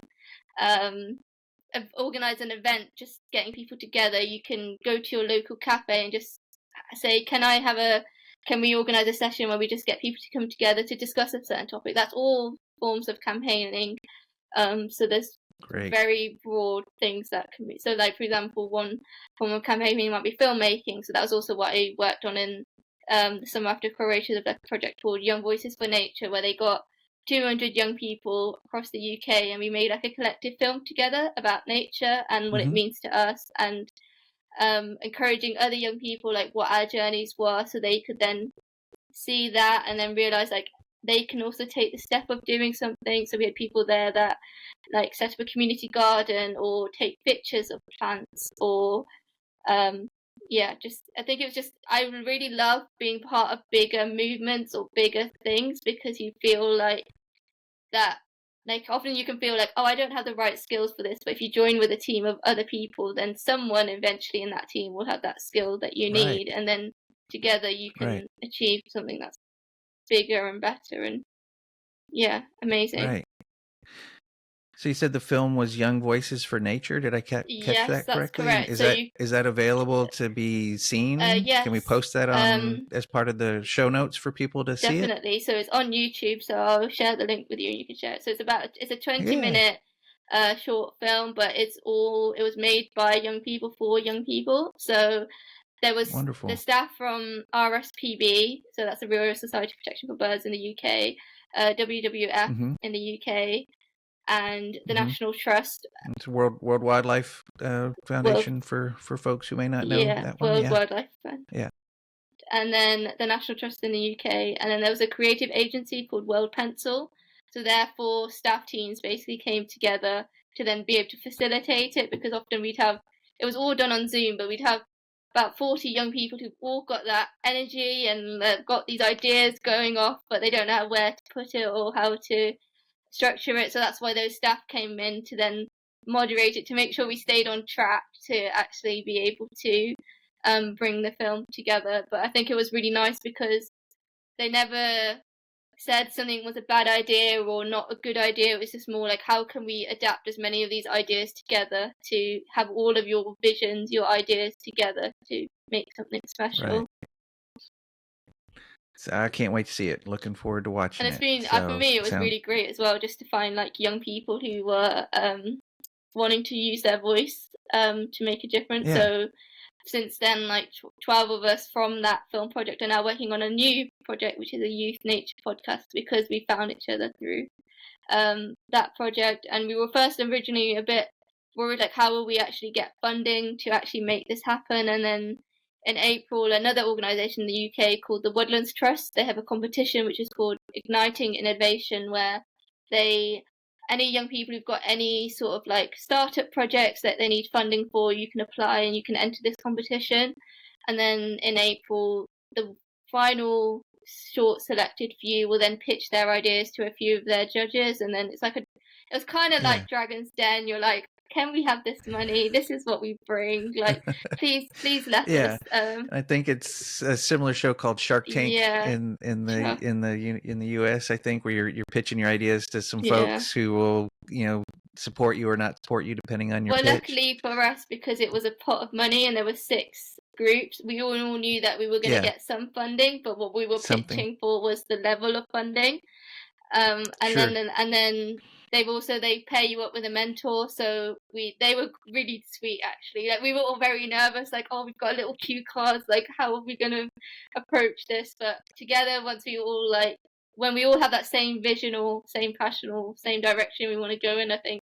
organize an event, just getting people together. You can go to your local cafe and just say, can we organize a session where we just get people to come together to discuss a certain topic? That's all forms of campaigning. So there's very broad things that can be. So like, for example, one form of campaigning might be filmmaking. So that was also what I worked on in the summer after co-created of a project called Young Voices for Nature, where they got 200 young people across the UK, and we made like a collective film together about nature and what it means to us, and encouraging other young people like what our journeys were, so they could then see that and then realize like they can also take the step of doing something. So we had people there that like set up a community garden or take pictures of plants, or just I think it was just I really love being part of bigger movements or bigger things, because you feel like that, like often you can feel like, oh, I don't have the right skills for this, but if you join with a team of other people, then someone eventually in that team will have that skill that you need, and then together you can achieve something that's bigger and better, and amazing. Right. So you said the film was Young Voices for Nature. Did I catch that correctly? That's correct. Is that available to be seen? Yes. Can we post that on as part of the show notes for people to see it? Definitely. So it's on YouTube. So I'll share the link with you, and you can share it. So it's a 20-minute short film, but it was made by young people for young people. So there was the staff from RSPB, so that's the Royal Society for Protection for Birds in the UK, WWF in the UK, and the National Trust. It's World Wildlife Foundation for folks who may not know that one. World Wildlife Fund. Yeah. And then the National Trust in the UK, and then there was a creative agency called World Pencil. So therefore, staff teams basically came together to then be able to facilitate it, because often it was all done on Zoom, but we'd have about 40 young people who've all got that energy and got these ideas going off, but they don't know where to put it or how to structure it. So that's why those staff came in to then moderate it, to make sure we stayed on track to actually be able to bring the film together. But I think it was really nice because they never said something was a bad idea or not a good idea. It was just more like, how can we adapt as many of these ideas together to have all of your visions, your ideas together to make something special. Right. So I can't wait to see it. Looking forward to watching it. And it's been, for me, it was really great as well, just to find like young people who were wanting to use their voice to make a difference. So since then, like 12 of us from that film project are now working on a new project, which is a youth nature podcast, because we found each other through that project. And we were first originally a bit worried, like, how will we actually get funding to actually make this happen? And then in April, another organisation in the UK called the Woodlands Trust, they have a competition which is called Igniting Innovation, where any young people who've got any sort of like startup projects that they need funding for, you can apply and you can enter this competition. And then in April, the final short selected few will then pitch their ideas to a few of their judges, and then it was kind of like Dragon's Den. You're like, can we have this money? This is what we bring. Like, please let us. I think it's a similar show called Shark Tank in the US. I think, where you're pitching your ideas to some folks who will support you or not support you depending on your pitch. Luckily for us, because it was a pot of money and there were 6 groups, we all knew that we were going to get some funding, but what we were pitching for was the level of funding. And then they pair you up with a mentor. So they were really sweet, actually. Like, we were all very nervous, like, oh, we've got little cue cards, like, how are we going to approach this? But together, when we all have that same vision or same passion or same direction we want to go in, I think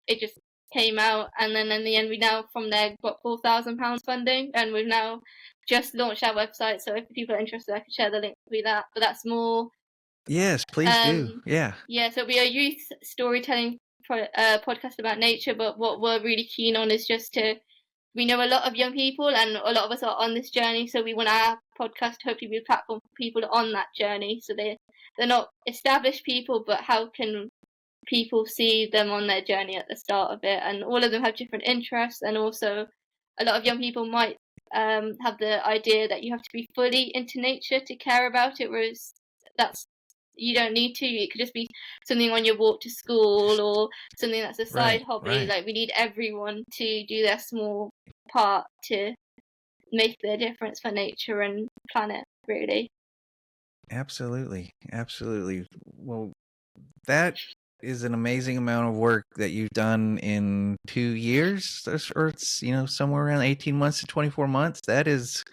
it just came out. And then in the end, we now from there got £4,000 funding, and we've now just launched our website. So if people are interested, I can share the link with that. But that's more. Yes, please do. Yeah. Yeah, so it'll be a youth storytelling podcast about nature, but what we're really keen on is we know a lot of young people and a lot of us are on this journey, so we want our podcast to hopefully be a platform for people on that journey. So they're not established people, but how can people see them on their journey at the start of it? And all of them have different interests, and also a lot of young people might have the idea that you have to be fully into nature to care about it, whereas you don't need to. It could just be something on your walk to school or something that's a side hobby. Right. Like, we need everyone to do their small part to make their difference for nature and planet, really. Absolutely. Well, that is an amazing amount of work that you've done in 2 years, or it's somewhere around 18 months to 24 months. That is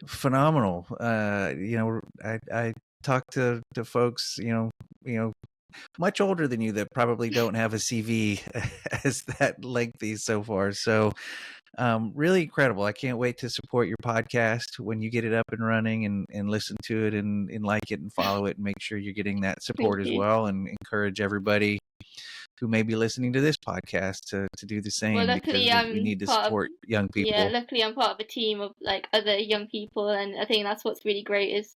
phenomenal. I talk to folks, much older than you that probably don't have a CV as that lengthy so far. So really incredible. I can't wait to support your podcast when you get it up and running and listen to it and like it and follow it and make sure you're getting that Thank support as you. well, and encourage everybody who may be listening to this podcast to do the Well, same, because luckily we I'm need to part of support young yeah, people. luckily I'm part of a team of like other young people, and I think that's what's really great is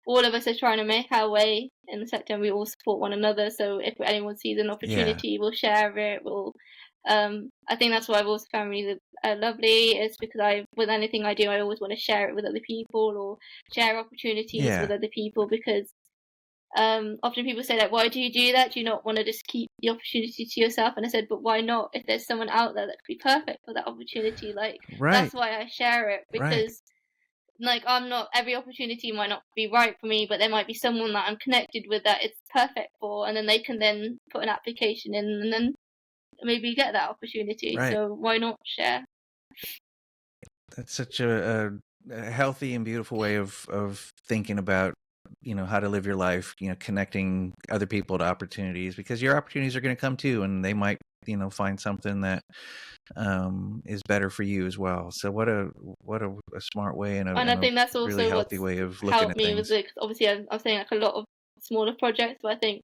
all of us are trying to make our way in the sector and we all support one another. So if anyone sees an Yeah. opportunity, we'll share it. I think that's why I've also found really lovely is because with anything I do, I always want to share it with other people or share opportunities with Yeah. other people because often people say like, why do you do that? Do you not want to just keep the opportunity to yourself? And I said, but why not? If there's someone out there that could be perfect for that opportunity, like Right. that's why I share it Right. because like I'm not every opportunity might not be right for me, but there might be someone that I'm connected with that it's perfect for, and then they can then put an application in and then maybe get that opportunity. Right. So why not share? That's such a healthy and beautiful way of thinking about, how to live your life, connecting other people to opportunities, because your opportunities are going to come too, and they might, find something that is better for you as well. So what a smart way and a, And I and a think that's really also healthy what's way of looking helped at me with things. the obviously I'm saying like a lot of smaller projects, but I think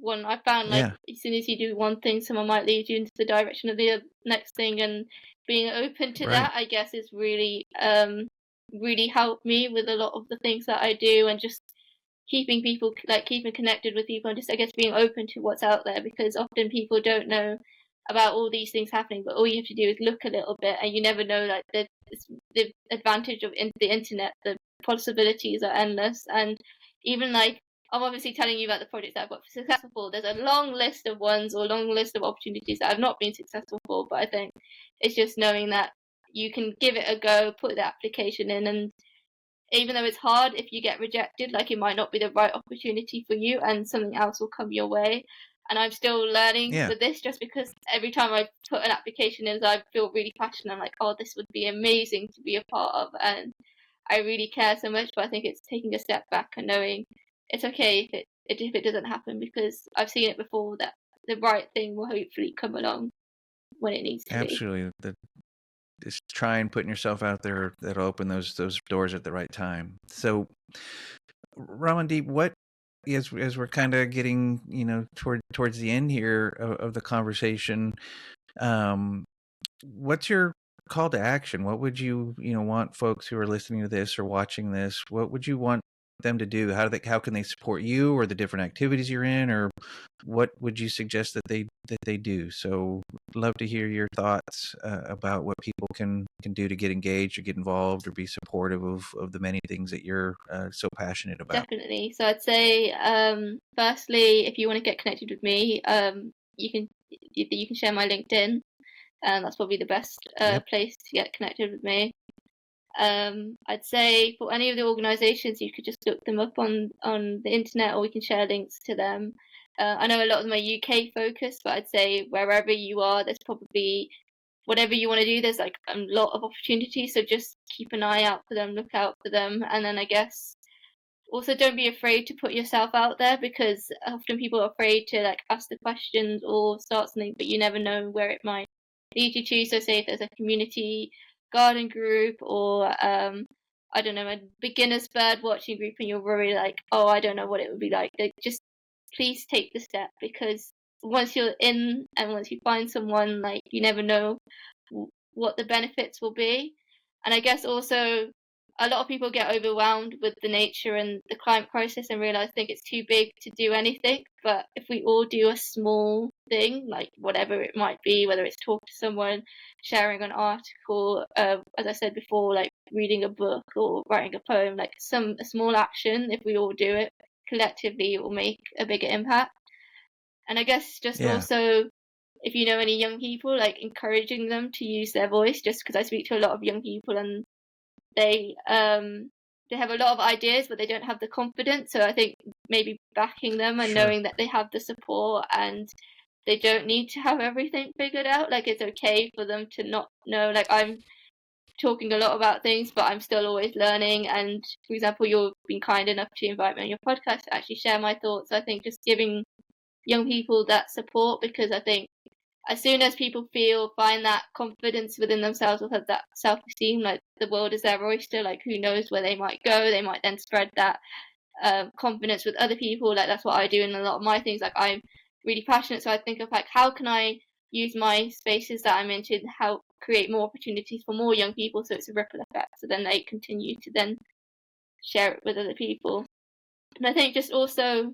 one I found like Yeah. as soon as you do one thing, someone might lead you into the direction of the next thing, and being open to Right. that, I guess, is really helped me with a lot of the things that I do, and just keeping connected with people, and just I guess being open to what's out there because often people don't know about all these things happening, but all you have to do is look a little bit, and you never know like the advantage of the internet. The possibilities are endless, and even like I'm obviously telling you about the projects that I've got successful. There's a long list of ones or long list of opportunities that I've not been successful for, but I think it's just knowing that you can give it a go, put the application in, and even though it's hard, if you get rejected, like it might not be the right opportunity for you, and something else will come your way. And I'm still learning Yeah. with this, just because every time I put an application in, I feel really passionate. I'm like, oh, this would be amazing to be a part of, and I really care so much. But I think it's taking a step back and knowing it's okay if it doesn't happen, because I've seen it before that the right thing will hopefully come along when it needs to be. Absolutely. Just trying putting yourself out there, that'll open those doors at the right time. So, Ramandeep, what as we're kind of getting towards the end here of the conversation, um, what's your call to action? What would you want folks who are listening to this or watching this? What would you want them to do? How can they support you or the different activities you're in, or what would you suggest that they do? So love to hear your thoughts about what people can do to get engaged or get involved or be supportive of the many things that you're so passionate about. Definitely. So I'd say, firstly, if you want to get connected with me, you can share my LinkedIn, and that's probably the best Yep. place to get connected with me. I'd say for any of the organisations, you could just look them up on the internet, or we can share links to them. I know a lot of them are UK focused, but I'd say wherever you are, there's probably whatever you want to do. There's like a lot of opportunities, so just keep an eye out for them, look out for them, and then I guess also don't be afraid to put yourself out there, because often people are afraid to like ask the questions or start something, but you never know where it might lead you to. So say if there's a community garden group, or I don't know, a beginners bird watching group, and you're worried like, oh, I don't know what it would be like just please take the step, because once you're in and once you find someone, like you never know what the benefits will be. And I guess also a lot of people get overwhelmed with the nature and the climate crisis and realize think it's too big to do anything. But if we all do a small thing, like whatever it might be, whether it's talk to someone, sharing an article, as I said before, like reading a book or writing a poem, like a small action, if we all do it collectively, it will make a bigger impact. And I guess just Yeah. also, if you know any young people, like encouraging them to use their voice, just because I speak to a lot of young people and they have a lot of ideas, but they don't have the confidence. So I think maybe backing them and Sure. knowing that they have the support and they don't need to have everything figured out. Like it's okay for them to not know. Like I'm talking a lot about things, but I'm still always learning. And for example, you've been kind enough to invite me on your podcast to actually share my thoughts. I think just giving young people that support, because I think as soon as people find that confidence within themselves or have that self-esteem, like the world is their oyster, like who knows where they might go, they might then spread that confidence with other people. Like that's what I do in a lot of my things. Like I'm really passionate, so I think of like how can I use my spaces that I'm in to help create more opportunities for more young people, so it's a ripple effect, so then they continue to then share it with other people. And I think just also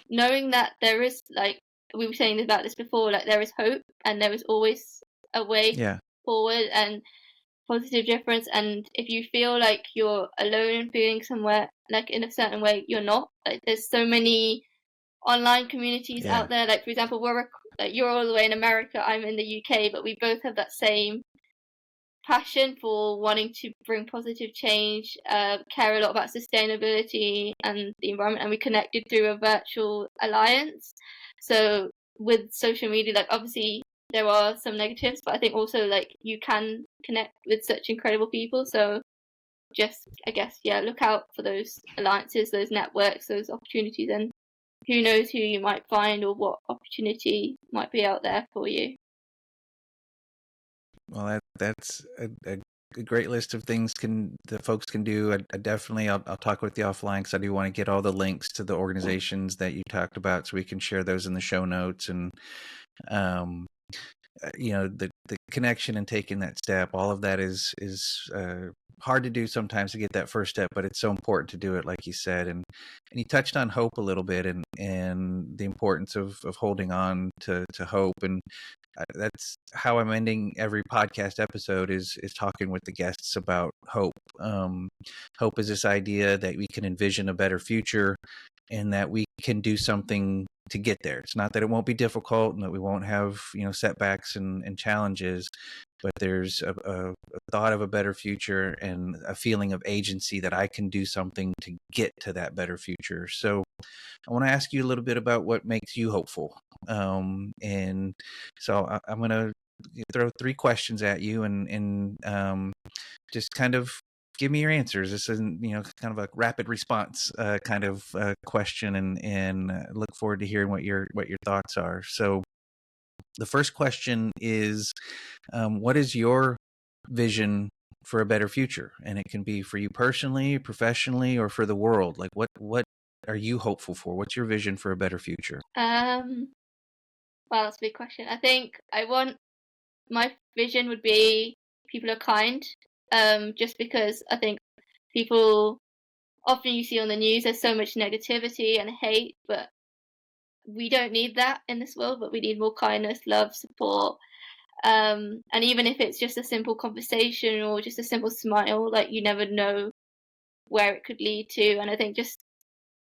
knowing that there is, like we were saying about this before, like there is hope and there is always a way forward and positive difference. And if you feel like you're alone and feeling somewhere like in a certain way, you're not. Like there's so many online communities out there. Like for example, you're all the way in America, I'm in the UK, but we both have that same passion for wanting to bring positive change, care a lot about sustainability and the environment, and we connected through a virtual alliance. So with social media, like obviously there are some negatives, but I think also like you can connect with such incredible people. So just, I guess, look out for those alliances, those networks, those opportunities, and who knows who you might find or what opportunity might be out there for you. Well, that's a great list of things that folks can do. I definitely, I'll talk with you offline because I do want to get all the links to the organizations that you talked about, so we can share those in the show notes. And the connection and taking that step, all of that is hard to do sometimes, to get that first step, but it's so important to do it, like you said. And you touched on hope a little bit, and the importance of holding on to hope. And that's how I'm ending every podcast episode, is talking with the guests about hope. Hope is this idea that we can envision a better future and that we can do something to get there. It's not that it won't be difficult and that we won't have, setbacks and challenges, but there's a thought of a better future and a feeling of agency that I can do something to get to that better future. So I want to ask you a little bit about what makes you hopeful. And so I'm going to throw 3 questions at you, and just kind of give me your answers. This isn't, kind of a rapid response kind of question, and look forward to hearing what your thoughts are. So the first question is, what is your vision for a better future? And it can be for you personally, professionally, or for the world. Like what are you hopeful for? What's your vision for a better future? Well, that's a big question. I think my vision would be people are kind, just because I think people, often you see on the news, there's so much negativity and hate, but we don't need that in this world, but we need more kindness, love, support. And even if it's just a simple conversation or just a simple smile, like you never know where it could lead to. And I think just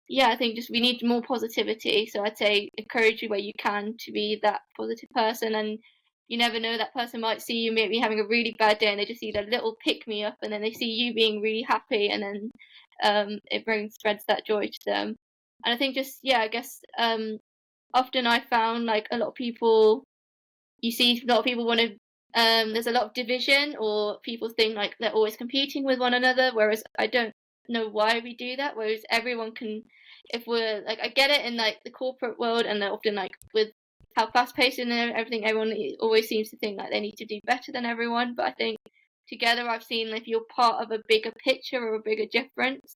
we need more positivity. So I'd say encourage you where you can to be that positive person. And you never know, that person might see you maybe having a really bad day and they just need a little pick me up, and then they see you being really happy, and then it spreads that joy to them. And I think often I found like a lot of people, you see a lot of people want to, there's a lot of division, or people think like they're always competing with one another, whereas I don't know why we do that. Whereas everyone can, if we're like, I get it in like the corporate world, and they're often like with how fast paced and everything, everyone always seems to think like they need to do better than everyone. But I think together, I've seen if you're part of a bigger picture or a bigger difference,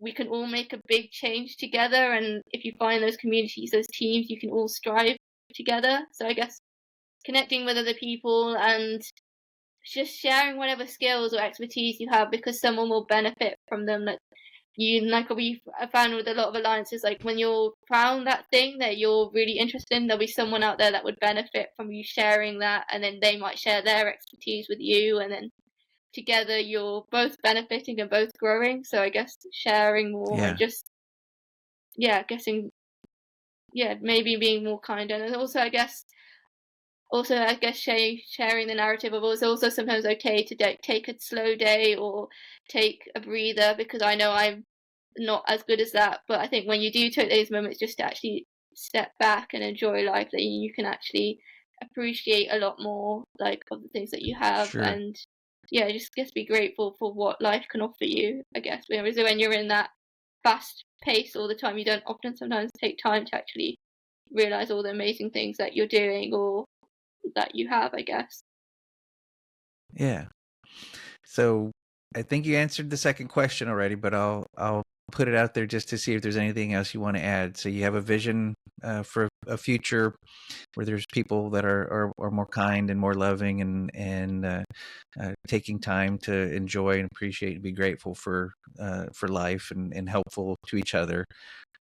we can all make a big change together. And if you find those communities, those teams, you can all strive together. So I guess connecting with other people and just sharing whatever skills or expertise you have, because someone will benefit from them. Like we found with a lot of alliances, like when you're found that thing that you're really interested in, there'll be someone out there that would benefit from you sharing that, and then they might share their expertise with you, and then together you're both benefiting and both growing. So I guess sharing more and just maybe being more kind. And also I guess sharing the narrative of it's also sometimes okay to take a slow day or take a breather, because I know I'm not as good as that. But I think when you do take those moments just to actually step back and enjoy life, that you can actually appreciate a lot more like of the things that you have. Sure. And just be grateful for what life can offer you, I guess. Whereas when you're in that fast pace all the time, you don't often sometimes take time to actually realize all the amazing things that you're doing or that you have, I guess. Yeah. So I think you answered the second question already, but I'll put it out there just to see if there's anything else you want to add. So you have a vision for a future where there's people that are more kind and more loving and taking time to enjoy and appreciate and be grateful for life and helpful to each other.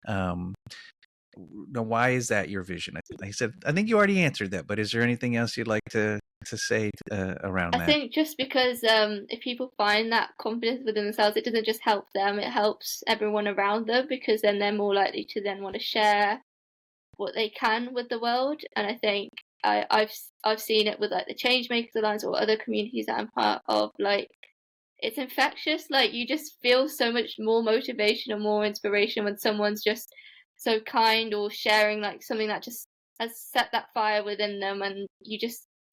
Now, why is that your vision? I said, I think you already answered that, but is there anything else you'd like to say around I that? think just because if people find that confidence within themselves, it doesn't just help them, it helps everyone around them, because then they're more likely to then want to share what they can with the world. And I think I've seen it with like the Changemakers Alliance or other communities that I'm part of. Like, it's infectious. Like, you just feel so much more motivation and more inspiration when someone's just so kind or sharing like something that just has set that fire within them, and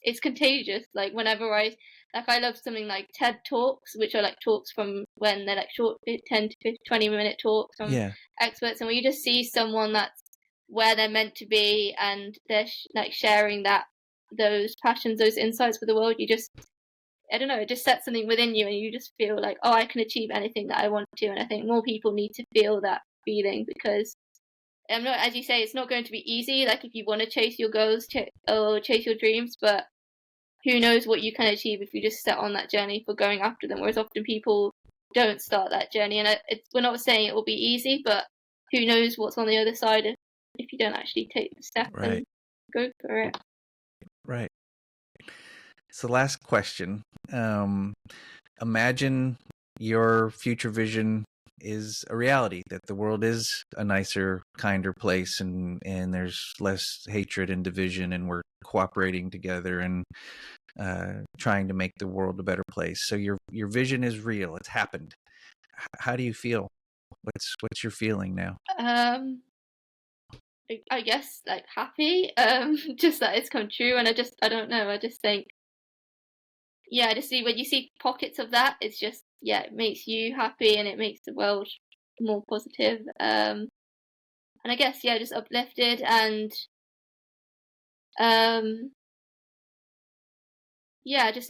it's contagious. Like, whenever I love something like TED Talks, which are like talks from when they're like short 10 to 20-minute talks from experts, and when you just see someone that's where they're meant to be and they're like sharing those passions, those insights with the world, I don't know, it just sets something within you and you just feel like, oh, I can achieve anything that I want to. And I think more people need to feel that feeling, because as you say, it's not going to be easy. Like, if you want to chase your goals or chase your dreams, but who knows what you can achieve if you just set on that journey for going after them. Whereas often people don't start that journey, and we're not saying it will be easy, but who knows what's on the other side if you don't actually take the step and go for it. Right. So, last question. Imagine your future vision is a reality, that the world is a nicer, kinder place, and there's less hatred and division, and we're cooperating together and trying to make the world a better place. So your vision is real. It's happened. How do you feel? What's your feeling now? I guess like happy, just that it's come true, and I don't know. I just think, I just see when you see pockets of that, it's just, it makes you happy and it makes the world more positive. And I guess, just uplifted and I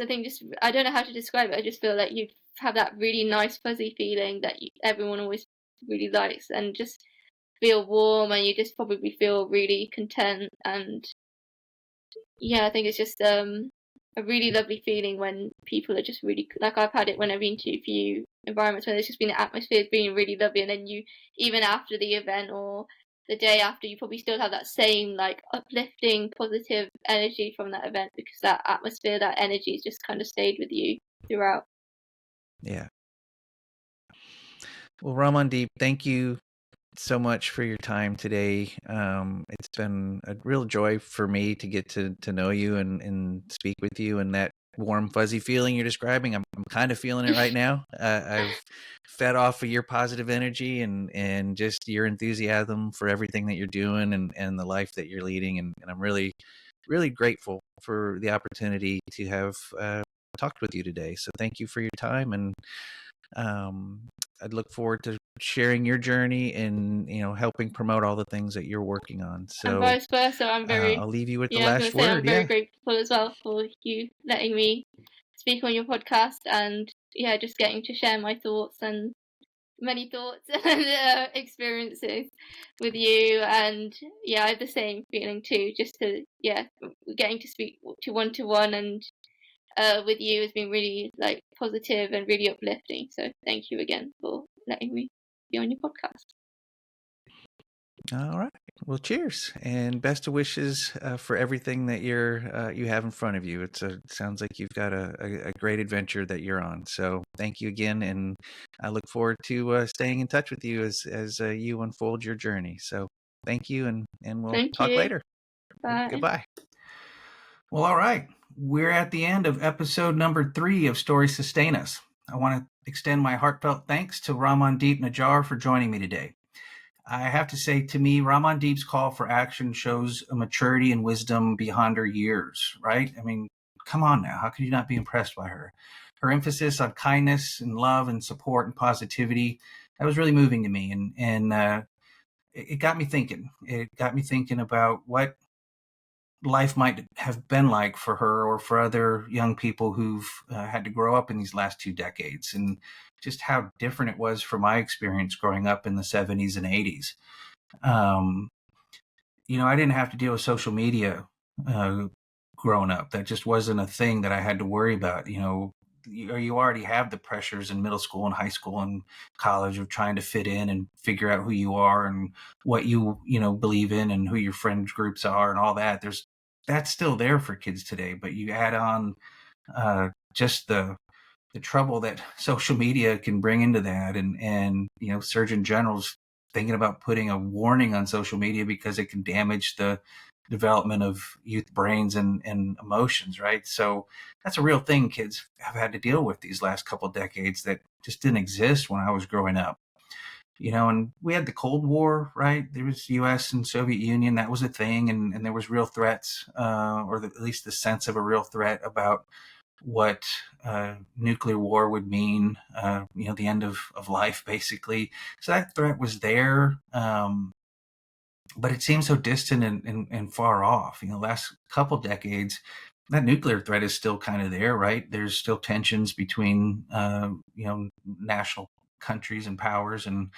think I don't know how to describe it. I just feel like you have that really nice fuzzy feeling that everyone always really likes, and just feel warm, and you just probably feel really content. And I think it's just a really lovely feeling when people are just really, like, I've had it when I've been to a few environments where there's just been the atmosphere being really lovely, and then you, even after the event or the day after, you probably still have that same like uplifting positive energy from that event, because that atmosphere, that energy has just kind of stayed with you throughout. Yeah. Well, Ramandeep, thank you so much for your time today. It's been a real joy for me to get to know you and speak with you, and that warm fuzzy feeling you're describing, I'm kind of feeling it right now. I've fed off of your positive energy and just your enthusiasm for everything that you're doing and the life that you're leading, and I'm really grateful for the opportunity to have talked with you today. So thank you for your time, and I'd look forward to sharing your journey and helping promote all the things that you're working on. So, and vice versa. I'll leave you with the I was last gonna say, word. I'm very grateful as well for you letting me speak on your podcast, and just getting to share my thoughts and many thoughts and experiences with you. And I have the same feeling too, just to getting to speak to one and with you has been really like positive and really uplifting. So thank you again for letting me be on your podcast. All right. Well, cheers and best of wishes for everything that you have in front of you. It sounds like you've got a great adventure that you're on. So thank you again, and I look forward to staying in touch with you as you unfold your journey. So thank you, and we'll talk later. Bye. Goodbye. Well, all right. We're at the end of episode number 3 of Stories Sustain Us. I want to extend my heartfelt thanks to Ramandeep Nijjar for joining me today. I have to say, to me, Ramandeep's call for action shows a maturity and wisdom beyond her years, right? I mean, come on now. How could you not be impressed by her? Her emphasis on kindness and love and support and positivity, that was really moving to me. And it got me thinking. It got me thinking about what life might have been like for her or for other young people who've had to grow up in these last 2 decades, and just how different it was from my experience growing up in the 70s and 80s. Um, I didn't have to deal with social media uh, growing up. That just wasn't a thing that I had to worry about. You already have the pressures in middle school and high school and college of trying to fit in and figure out who you are and what you believe in and who your friend groups are and all that. That's still there for kids today, but you add on just the trouble that social media can bring into that, and Surgeon General's thinking about putting a warning on social media because it can damage the development of youth brains and emotions, right? So that's a real thing kids have had to deal with these last couple of decades that just didn't exist when I was growing up. And we had the Cold War, right? There was U.S. and Soviet Union. That was a thing, and there was real threats, at least the sense of a real threat about what nuclear war would mean, the end of life, basically. So that threat was there, but it seems so distant and far off. Last couple decades, that nuclear threat is still kind of there, right? There's still tensions between, national countries and powers, and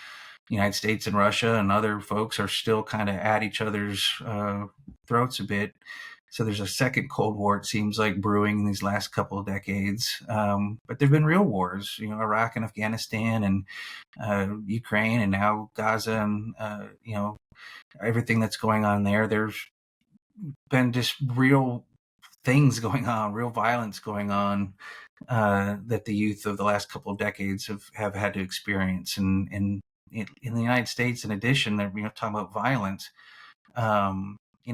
the United States and Russia and other folks are still kind of at each other's throats a bit. So there's a second Cold War, it seems like, brewing in these last couple of decades. But there have been real wars, Iraq and Afghanistan and Ukraine, and now Gaza, and, everything that's going on there. There's been just real things going on, real violence going on, that the youth of the last couple of decades have had to experience. And in the United States, in addition, they're talking about violence.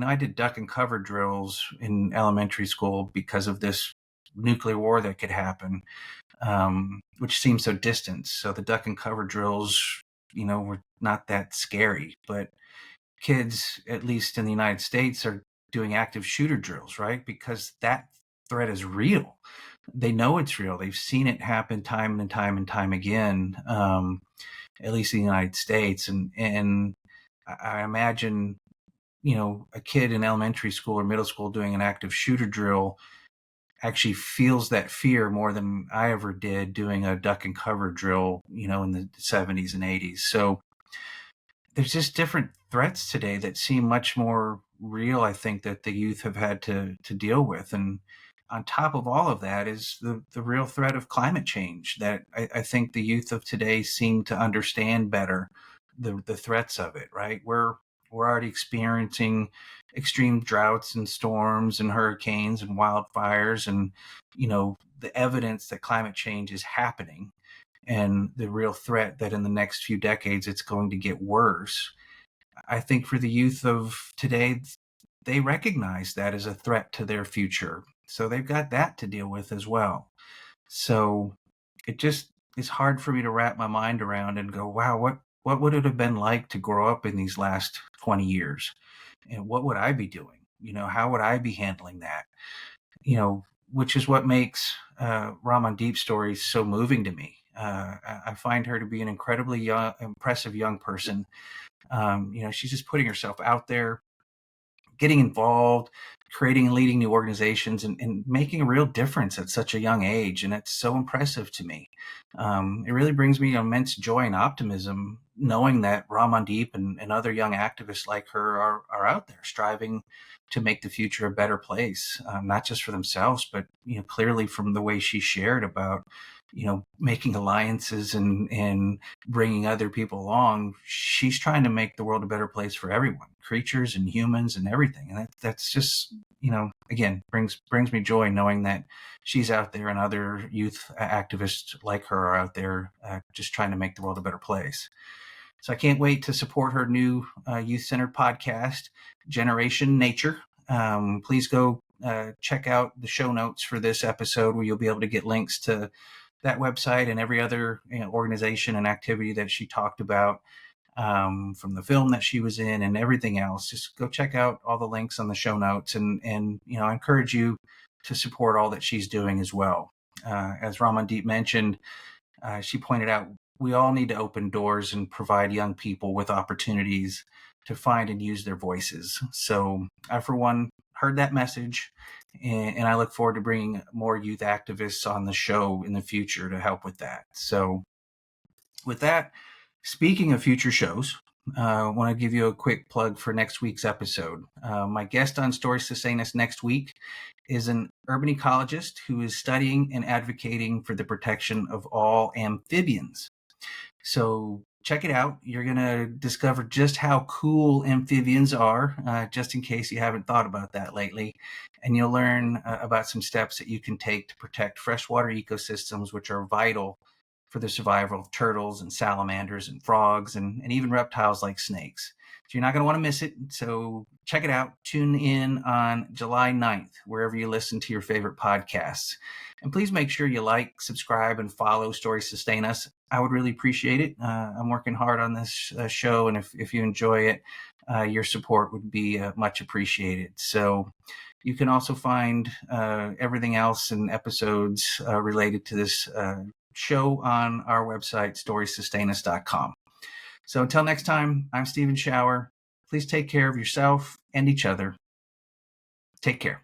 I did duck and cover drills in elementary school because of this nuclear war that could happen, which seems so distant. So the duck and cover drills, were not that scary. But kids, at least in the United States, are doing active shooter drills, right? Because that threat is real. They know it's real. They've seen it happen time and time and time again, at least in the United States. And I imagine, a kid in elementary school or middle school doing an active shooter drill actually feels that fear more than I ever did doing a duck and cover drill, in the 70s and 80s. So there's just different threats today that seem much more real, I think, that the youth have had to deal with. And on top of all of that is the real threat of climate change that I think the youth of today seem to understand better the threats of it, right? We're already experiencing extreme droughts and storms and hurricanes and wildfires, and the evidence that climate change is happening, and the real threat that in the next few decades it's going to get worse. I think for the youth of today, they recognize that as a threat to their future. So they've got that to deal with as well. So it just is hard for me to wrap my mind around and go, wow, what would it have been like to grow up in these last 20 years? And what would I be doing? How would I be handling that? Which is what makes Ramandeep's story so moving to me. I find her to be an incredibly impressive young person. She's just putting herself out there, getting involved, creating and leading new organizations, and making a real difference at such a young age. And it's so impressive to me. It really brings me immense joy and optimism knowing that Ramandeep and other young activists like her are out there striving to make the future a better place, not just for themselves, but clearly from the way she shared about making alliances and bringing other people along. She's trying to make the world a better place for everyone, creatures and humans and everything. And that's just, again, brings me joy knowing that she's out there and other youth activists like her are out there just trying to make the world a better place. So I can't wait to support her new youth-centered podcast, Generation Nature. Please go check out the show notes for this episode, where you'll be able to get links to that website and every other organization and activity that she talked about, from the film that she was in and everything else. Just go check out all the links on the show notes, and I encourage you to support all that she's doing as well. As Ramandeep mentioned, she pointed out we all need to open doors and provide young people with opportunities to find and use their voices. So I, for one, heard that message, and I look forward to bringing more youth activists on the show in the future to help with that. So with that, speaking of future shows, I want to give you a quick plug for next week's episode. My guest on Stories Sustain Us next week is an urban ecologist who is studying and advocating for the protection of all amphibians. So check it out. You're going to discover just how cool amphibians are, just in case you haven't thought about that lately. And you'll learn about some steps that you can take to protect freshwater ecosystems, which are vital for the survival of turtles and salamanders and frogs and even reptiles like snakes. So you're not going to want to miss it. So check it out. Tune in on July 9th, wherever you listen to your favorite podcasts. And please make sure you like, subscribe, and follow Stories Sustain Us. I would really appreciate it. I'm working hard on this show, and if you enjoy it, your support would be much appreciated. So you can also find everything else and episodes related to this show on our website, storiessustainus.com. So until next time, I'm Stephen Shower. Please take care of yourself and each other. Take care.